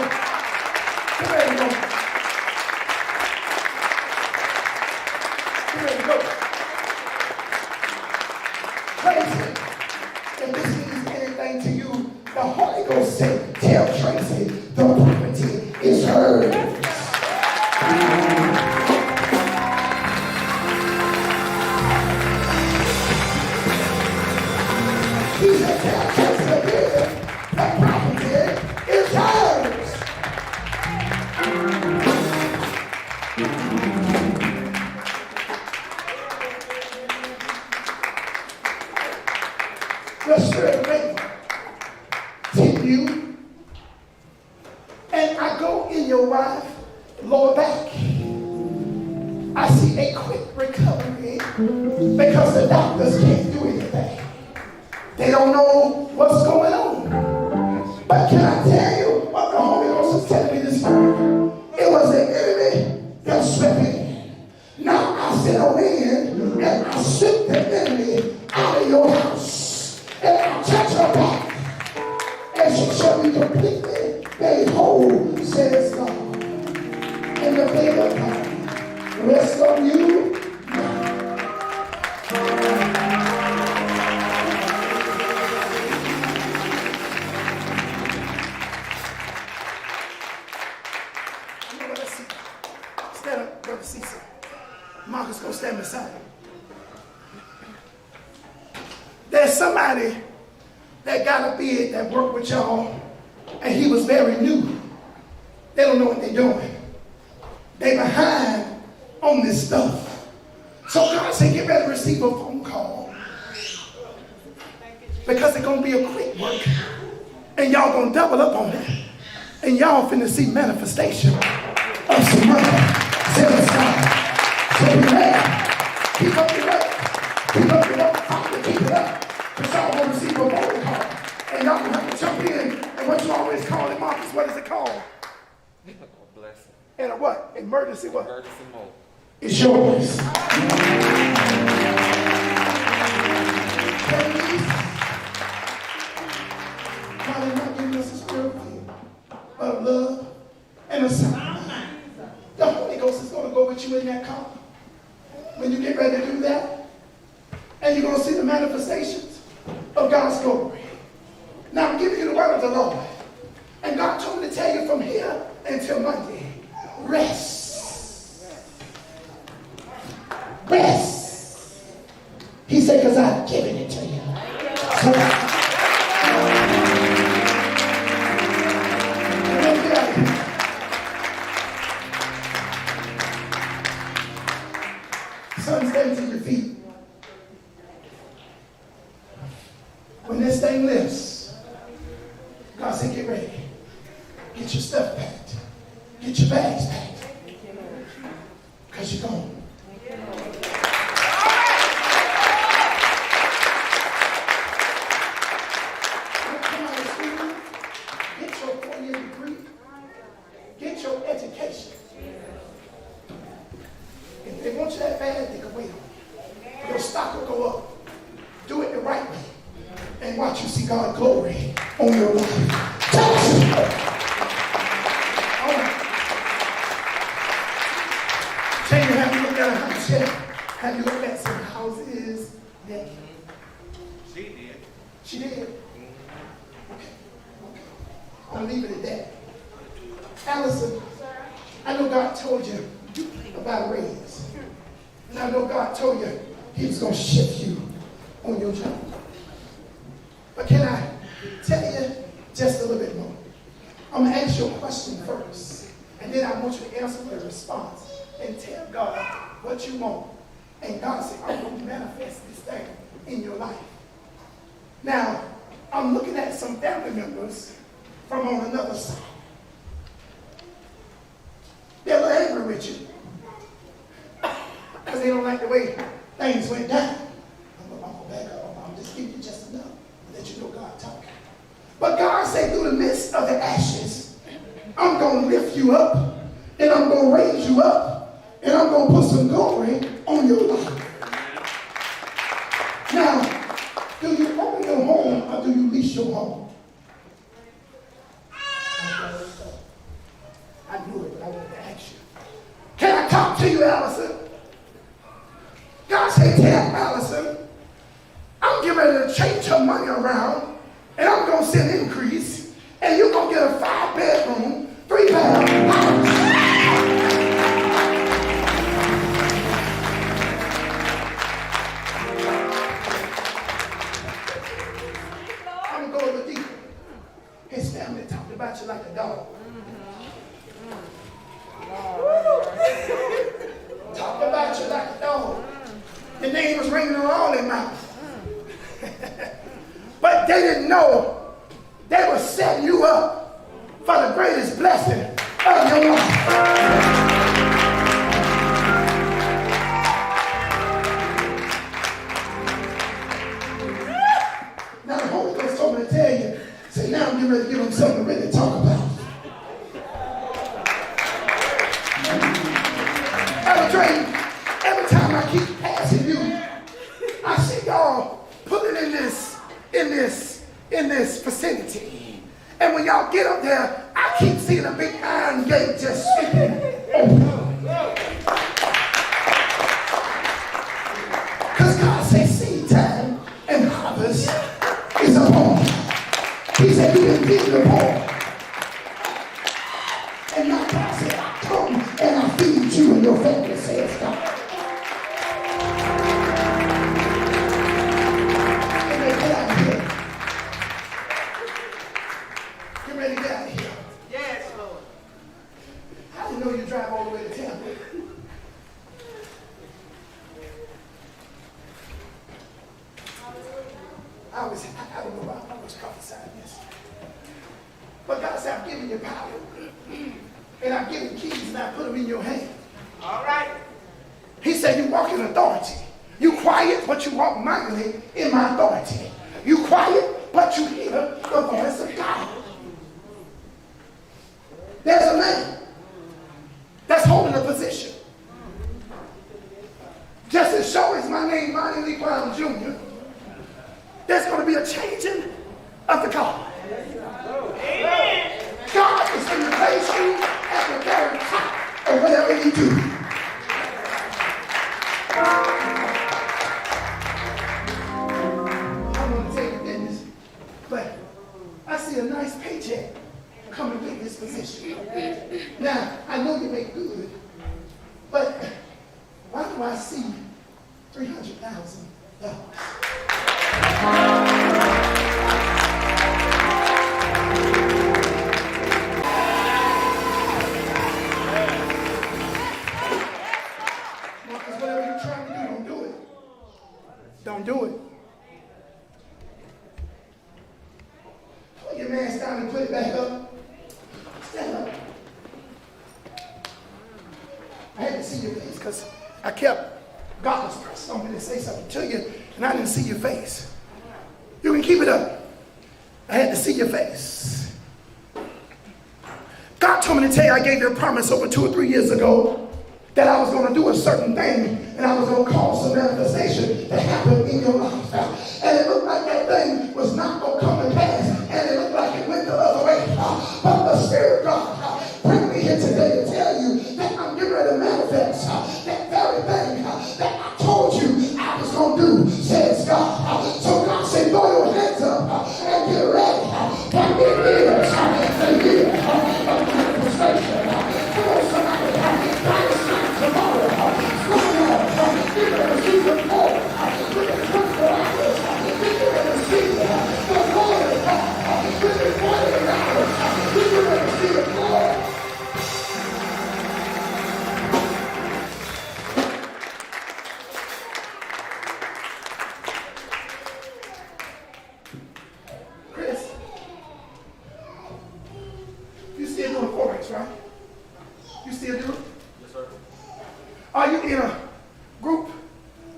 Get ready to go. Get ready to go. Tracy, if this means anything to you, the Holy Ghost said, tell Tracy the property is hers. He said, tell Tracy the property is hers. The spirit of favor take you, and I go in your wife lower back. I see a quick recovery because the doctors can't do anything. They don't know what's going on. But can I tell you what the Holy Ghost is telling me this morning? It was the enemy that swept in. Now I sit on in and I sweep the enemy out of your house. And I'll touch her back, and she shall be completely made whole, says God. And the favor of God rests on you now. You know what I see? Stand up, Brother Cecil. Marcus, go stand beside him. There's somebody that got a bid that worked with y'all, and he was very new. They don't know what they're doing. They behind on this stuff. So God said, get ready to receive a phone call. Because it's going to be a quick work. And y'all going to double up on it. And y'all finna see manifestation of some money. Says God. So be ready. Keep up your work. Keep up your work. Keep it up. Because y'all going to receive a phone call. And y'all going to have to jump in. And what you always call it, Marcus, what is it called? A blessing. And a what? Emergency what? Emergency mode. It's yours. God is not giving us a spirit of fear, but of love and a sound mind. The Holy Ghost is going to go with you in that car. When you get ready to do that, and you're going to see the manifestations of God's glory. Now I'm giving you the word of the Lord. And God told me to tell you from here until Monday, rest. Rest. He said, because I've given it to you. So, son, stand to your feet. When this thing lifts, God said, get ready. Get your stuff packed. Get your bags packed. Because you're gone. Come out of school. Get your 4-year degree. Get your education. If they want you that bad, they can wait on you. Your stock will go up. Do it the right way. And watch you see God's glory on your life. Jane, have you looked at a house yet? Have you looked at some houses yet? She did. She did? Okay. I'll leave it at that. Allison, I know God told you about a raise. And I know God told you He was going to shift you on your job. But can I tell you just a little bit more? I'm going to ask you a question first. And And then I want you to answer with a response and tell God what you want. And God said, I'm going to manifest this thing in your life. Now, I'm looking at some family members from on another side. They're a little angry with you because they don't like the way things went down. I'm going to back up. I'm just giving you just enough to let you know God talking. But God said, through the midst of the ashes, I'm going to lift you up, and I'm going to raise you up, and I'm going to put some glory on your life. Now, do you own your home or do you lease your home? I knew it, but I wanted to ask you. Can I talk to you, Allison? God said, tell Allison, I'm getting ready to change her money around, and I'm going to send increase, and you're going to get a 5-bedroom, 3-bath house. I'm going to go a little deeper. His family talked about you like a dog. Talked about you like a dog. The name was ringing on all their mouths. But they didn't know they were setting you up for the greatest blessing of your life. Now the Holy Ghost told me to tell you, say now I'm getting ready to give them something to really talk about. Every time I keep passing you, I see y'all pulling in this vicinity. And when y'all get up there, I keep seeing a big iron gate just swinging open. Because God says seed time and harvest is upon you. He said you can feed the poor. And my God said, I come and I feed you and your family, says God. And they get out of here. Get ready to get out of here. Yes, Lord. How do you know you drive all the way to Tampa? I don't know about I was prophesying this. But God said, I'm giving you power. And I've given keys and I put them in your hand. All right. He said, you walk in authority. You quiet, but you walk mightily in my authority. You quiet, but you hear the voice of God. There's a man that's holding a position. Just as sure as my name, Monty Lee Brown Jr., there's going to be a changing of the guard. Amen. God is going to place you at the very top of whatever you do. I'm going to tell you business, but I see a nice paycheck coming with this position. Now, I know you make good, but why do I see $300,000? Don't do it. Pull your mask down and put it back up. Stand up. I had to see your face because I kept, God was pressing on me to say something to you, and I didn't see your face. You can keep it up. I had to see your face. God told me to tell you I gave you a promise over 2 or 3 years ago that I was going to do a certain thing and I was going to cause some manifestation to happen in your life. And it looked like that thing was not going to come to pass, and it looked like it went the other way. But the Spirit of God bring me here today to tell you that I'm getting ready to manifest that very thing that I told you I was going to do, says God. So God said, throw your hands up and get ready. Can be years and years of manifestation. Come on, somebody. God is not tomorrow. Slow down. You're going to see the more. You're going to see the Are you in a group?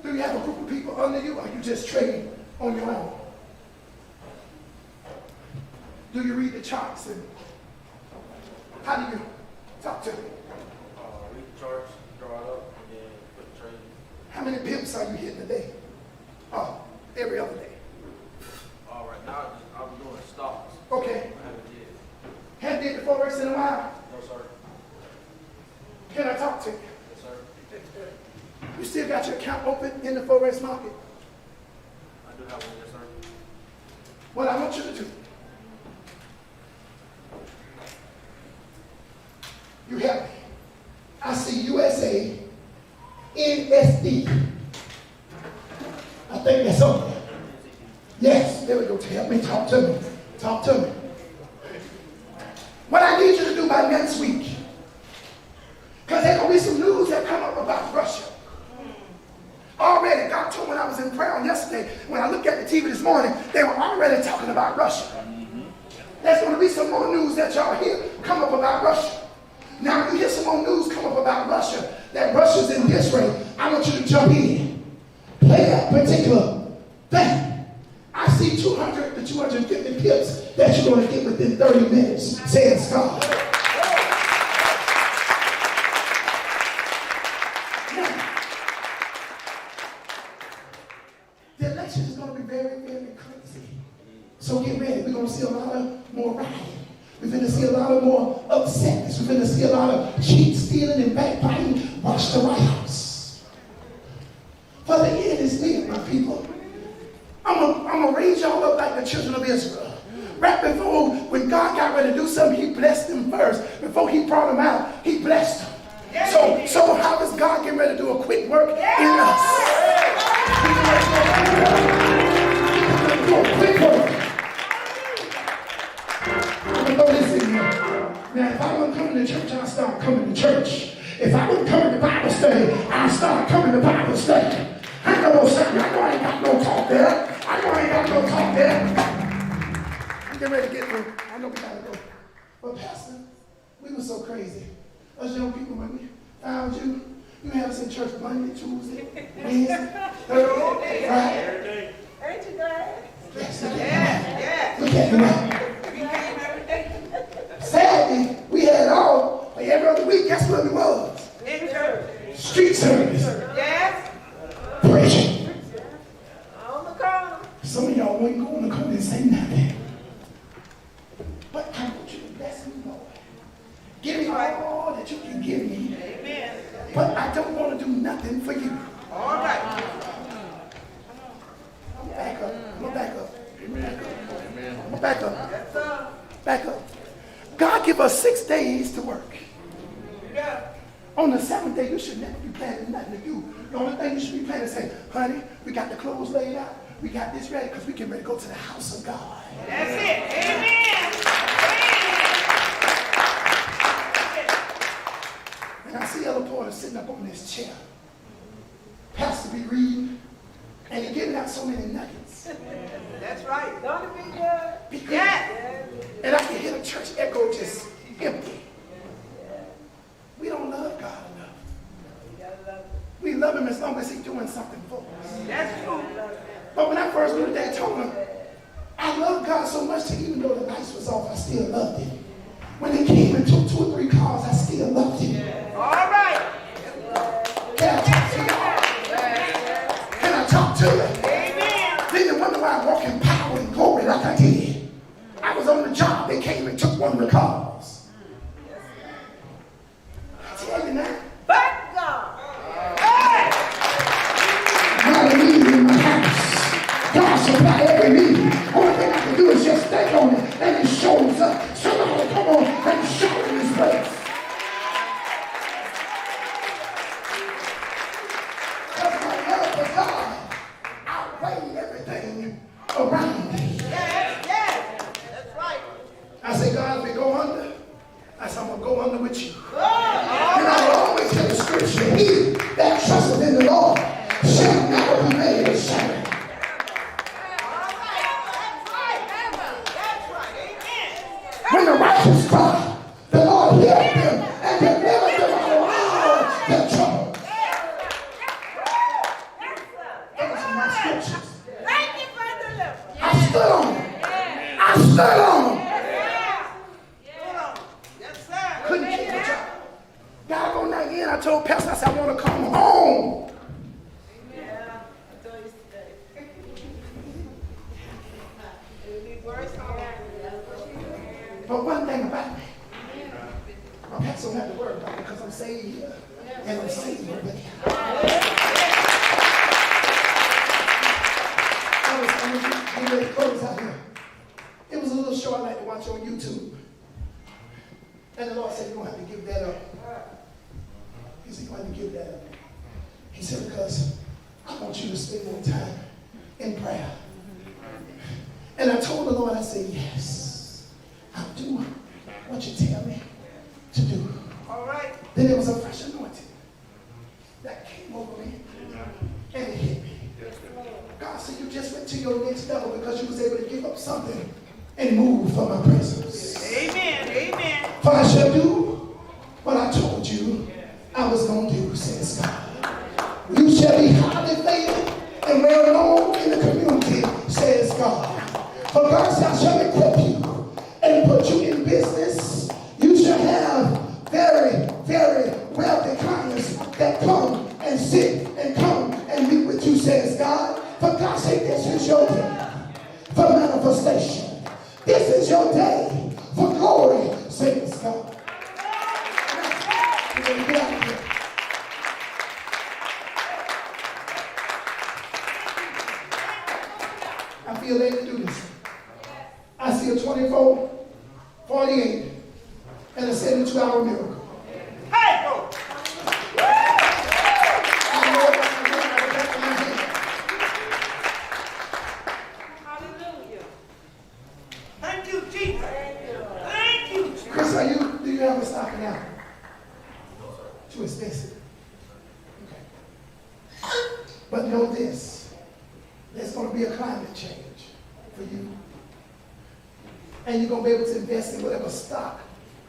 Do you have a group of people under you, or are you just trading on your own? Do you read the charts, and how do you talk to me? Read the charts, draw it up, and then put the trade. How many pips are you hitting a day? Oh, every other day. Right now, I'm doing stocks. Okay. I haven't did. Haven't did the Forex in a while? No, sir. Can I talk to you? Yes, sir. You still got your account open in the Forex market? I do have one, yes, sir. What I want you to do, you help me. I see USA, NSD. I think that's on there. Yes, there we go. Help me, talk to me. Talk to me. What I need you to do by next week, because there's going to be some news that come up about Russia. Already, God told me when I was in prayer on yesterday, when I looked at the TV this morning, they were already talking about Russia. There's going to be some more news that y'all hear come up about Russia. Now, if you hear some more news come up about Russia, that Russia's in this race, I want you to jump in. Play that particular thing. I see 200 to 250 pips that you're going to get within 30 minutes, says God. Now, the election is going to be very, very crazy. So get ready. We're going to see a lot of more rioting. We're going to see a lot of more upsetness. We're going to see a lot of cheat, stealing, and backbiting. Watch the White House. For the end is near, my people. I'm going to raise y'all up like the children of Israel. Right before, when God got ready to do something, he blessed them first. Before he brought them out, he blessed them. So how is God getting ready to do a quick work in us? He's going to do a quick work. I'm going to throw this in here. Now, if I wasn't coming to church, I'll start coming to church. If I wasn't coming to Bible study, I'll start coming to Bible study. I know what's happening. I know I ain't got no talk there. I know I ain't got no talk there. I'm getting ready to get through. I know we got to go. But Pastor, we were so crazy. Us young people, when we found you, you had us in church Monday, Tuesday, Wednesday, Thursday, Friday. Ain't you glad? Yes, Yes, look at me now. We came every day. Saturday, we had all, like every other week, guess what it was? In church. Street service. Yes. Preaching. On the corner. Some of y'all wouldn't go on the corner and say nothing. But I want you to bless me, Lord. Give me all that you can give me. Amen. But I don't want to do nothing for you. All right. I'm gonna back up. I'm gonna back up. I'm gonna back up. Yes, sir. Back up. God give us 6 days to work. Yeah. On the 7th day, you should never be planning nothing to do. The only thing you should be planning is say, honey, we got the clothes laid out. We got this ready because we get ready to go to the house of God. That's it. Amen. And I see Ella Porter sitting up on this chair. Pastor be reading, and he giving out so many nuggets. That's right. Don't it be good? Be good. Yes. And I can hear the church echo just empty. We don't love God enough. You gotta love it. We love him as long as he's doing something for us. That's true. But when I first moved to Daytona, I loved God so much that even though the lights was off, I still loved him. When he came and took 2 or 3 cars, I still loved him. All right. Can I talk to y'all? Can I talk to you? Amen. Then you wonder why I walk in power and glory like I did. I was on the job, they came and took 1 of the cars. I tell you now. But God. Hallelujah in my house. God supply every need. Only thing I can do is just think on it and it shows up. Somebody come on and shout in this place. Because my love for God outweighs everything around me. Yes, yes. That's right. I say, God, if we go under, in, I told Pastor, I said, I want to come home. Yeah, I told you today. It would be worse home. But one thing about me, my pastor don't have to worry about it because I'm saved here and I'm saved over there. I was ready to close out here. It was a little show I like to watch on YouTube. And the Lord said, you don't have to give that up. He said, you don't have to give that up. He said, because I want you to spend more time in prayer. And I told the Lord, I said, yes, I'll do what you tell me to do. All right. Then there was a fresh anointing that came over me and it hit me. God said, you just went to your next level because you was able to give up something and move from my presence. Amen. Amen. For I shall do what I told you I was going to do, says God. You shall be highly favored and well known in the community, says God. For God said, I shall equip you and put you in business. You shall have very, very wealthy clients that come and sit and come and meet with you, says God. For God said, this is your day for manifestation. This is your day for glory, says God. We're going to get out of here. I feel led to do this. I see a 24, 48, and a 72-hour miracle. Hey, go. Hallelujah. Thank you, Jesus. Thank you, Jesus. Chris, do you have a stocking out? Too expensive. Okay. But know this, there's going to be a climate change for you. And you're going to be able to invest in whatever stock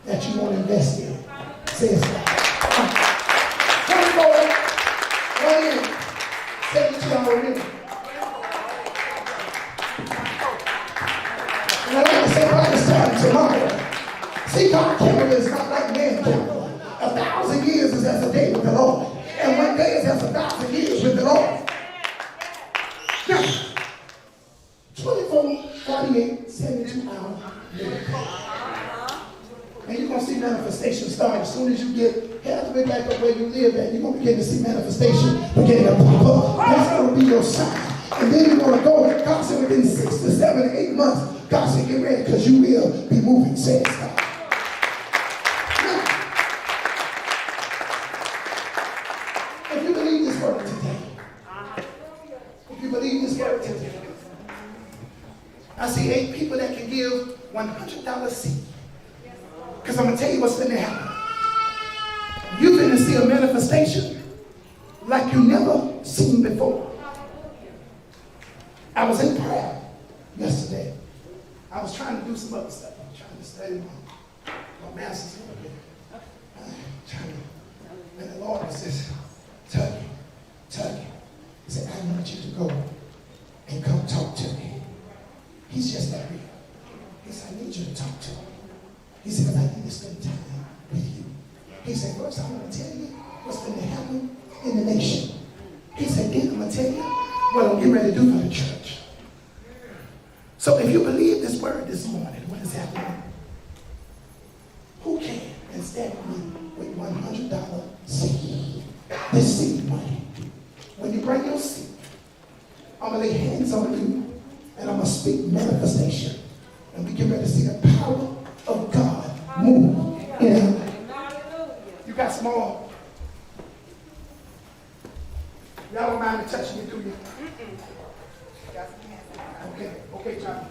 that you want to invest in. Says that. 24, 72-hour minute. And I like to say by this time tomorrow, see, God calendar is not like man calendar. 1,000 years is as a day with the Lord. And 1 day is as 1,000 years with the Lord. Now, 24, 48, 72-hour minute. And you're going to see manifestation start as soon as you get halfway back up where you live at. You're going to begin to see manifestation beginning to pop up. That's going to be your sign. And then you're going to go, God said within 6 to 7 to 8 months, God said get ready because you will be moving, says God. Now, if you believe this word today, if you believe this word today, I see 8 people that can give $100 seed. Because I'm going to tell you what's going to happen. You're going to see a manifestation like you never seen before. I was in prayer yesterday. I was trying to do some other stuff. I was trying to study my master's a little bit. And the Lord was just tugging. He said, I need you to go and come talk to me. He's just that real. He said, I need you to talk to me. He said, I need to spend time with you. He said, first I want to tell you what's going to happen in the nation. He said, then I'm going to tell you what I'm getting ready to do for the church. So if you believe this word this morning, what is happening? Who can and stand with me with $100 seed? This seed money. When you bring your seed, I'm going to lay hands on you and I'm going to speak manifestation. And we get ready to see the power of God move in heaven. You got some more? Y'all don't mind me touching you, do you? Okay, John.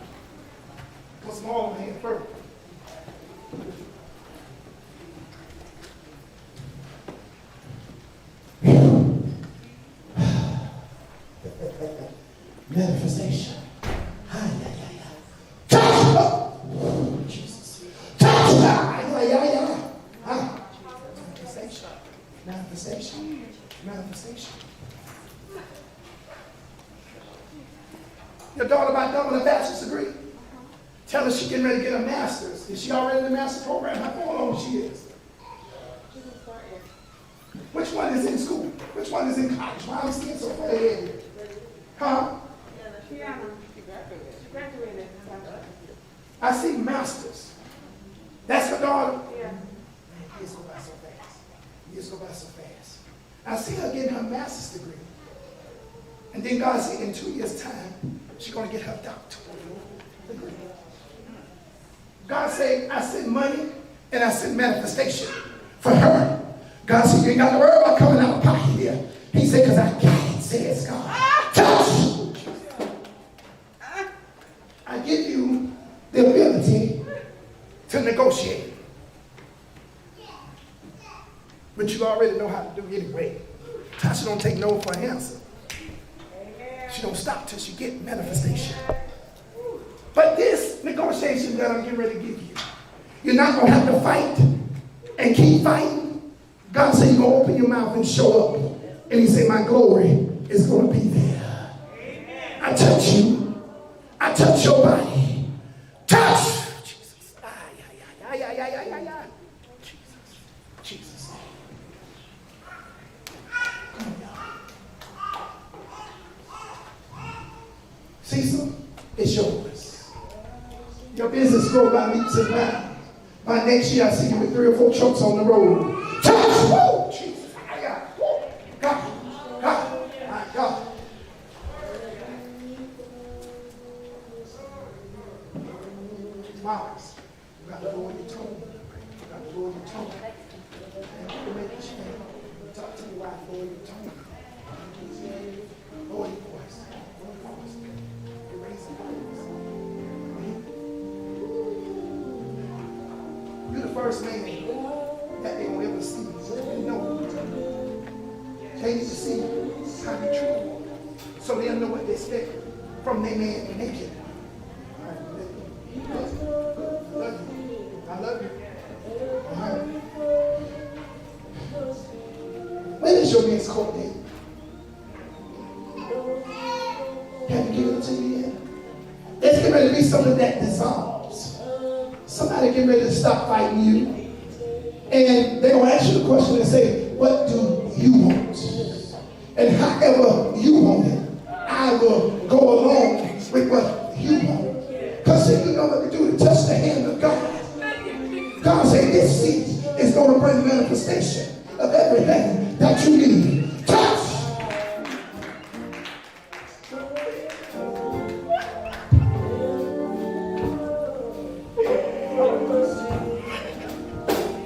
Put some oil on my hand first. Manifestation. Jesus. Manifestation. Your daughter about done with a bachelor's degree. Tell her she's getting ready to get a master's. Is she already in the master's program? How far along she is? Which one is in school? Which one is in college? Why I'm seeing so far ahead? Huh? She graduated. I see masters. That's her daughter. Yeah. Man, years go by so fast. Years go by so fast. I see her getting her master's degree. And then God said in 2 years' time, she's going to get her doctorate degree. God said, I send money and I send manifestation for her. God said, you ain't got to worry about coming out of pocket here. He said, because I got it, says God. Touch! I give you the ability to negotiate. But you already know how to do it anyway. Tasha don't take no for an answer. She don't stop till she get manifestation. But this negotiation that I'm getting ready to give you, you're not going to have to fight and keep fighting. God said you're going to open your mouth and show up. And he said, my glory is going to be there. I touch you. I touch your body. Touch! Jesus. Jesus. Jesus. Cecil, it's yours. Your business grow by leaps and bounds. By next year, I see you with 3 or 4 trucks on the road. Touch! Whoa! Jesus. God. God. My God. Miles, you got to lower your tone. You got to lower your tone. And you make a change. Talk to your wife, lower your tone. Lower your voice. Lower your voice. You're raising voice. You're the first man that they will ever see. They know. They need to see how you treat them. So they'll know what they expect from their man when they get it. I love you. When is your next court date? Have you given it to you yet? There's getting ready to be something that dissolves. Somebody getting ready to stop fighting you. And they're going to ask you the question and say, what do you want? And however you want it, I will go along with what you want. Because see, you know what to do to touch the hand of God. God said this seed is going to bring manifestation of everything that you need. Touch!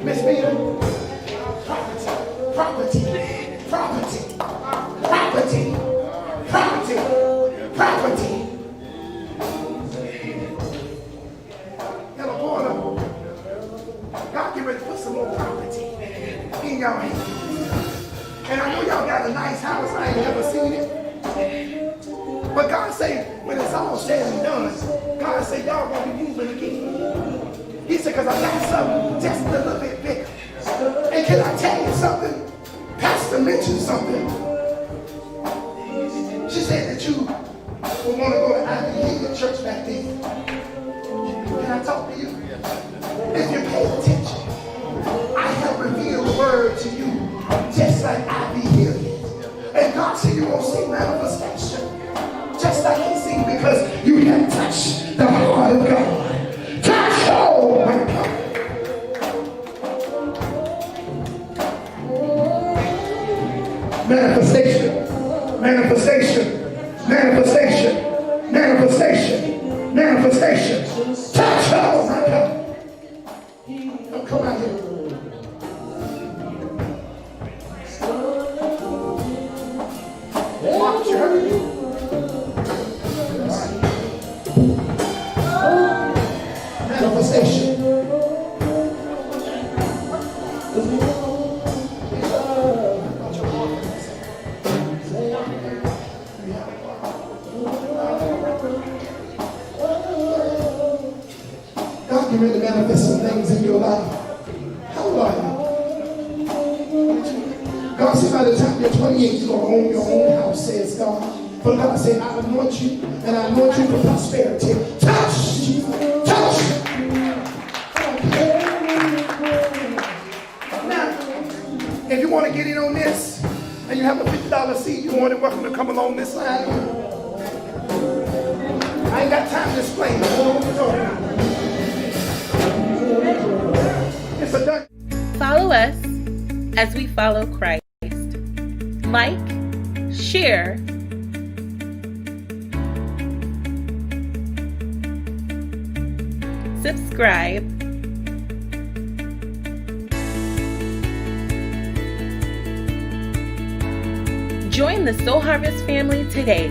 Miss Peter, property. Yellow border. God get ready to put some more property in y'all hands. And I know y'all got a nice house. I ain't never seen it. But God say, when it's all said and done, God say y'all gonna be moving again. He said, because I got something just a little bit bigger. And can I tell you something? Pastor mentioned something. She said that you would want to go to Ivy Church back then. Can I talk to you? If you pay attention, I have revealed the word to you just like Ivy Hill. And God said you won't see manifestation just like He seen because you have touched the heart of God. Touch! Oh my God. Manifestation, manifestation, manifestation, manifestation, manifestation. Touch! Oh my God. Oh, come out here. What you heard? Manifestation. God can really manifest some things in your life. How old are you? God said by the time you're 28, you're going to own your own house, says God. But God said, I anoint you, and I anoint you for prosperity. Touch! Touch! Now, if you want want to get in on this, and you have a $50 seed, you're more than welcome to come along this line. I ain't got time to explain. It's a done. Follow us as we follow Christ. Like, share, subscribe, join the Soul Harvest family today.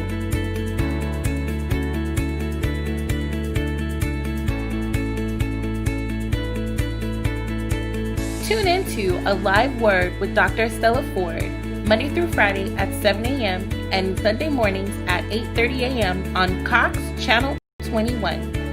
Tune into A Live Word with Dr. Stella Ford, Monday through Friday at 7 a.m. and Sunday mornings at 8:30 a.m. on Cox Channel 21.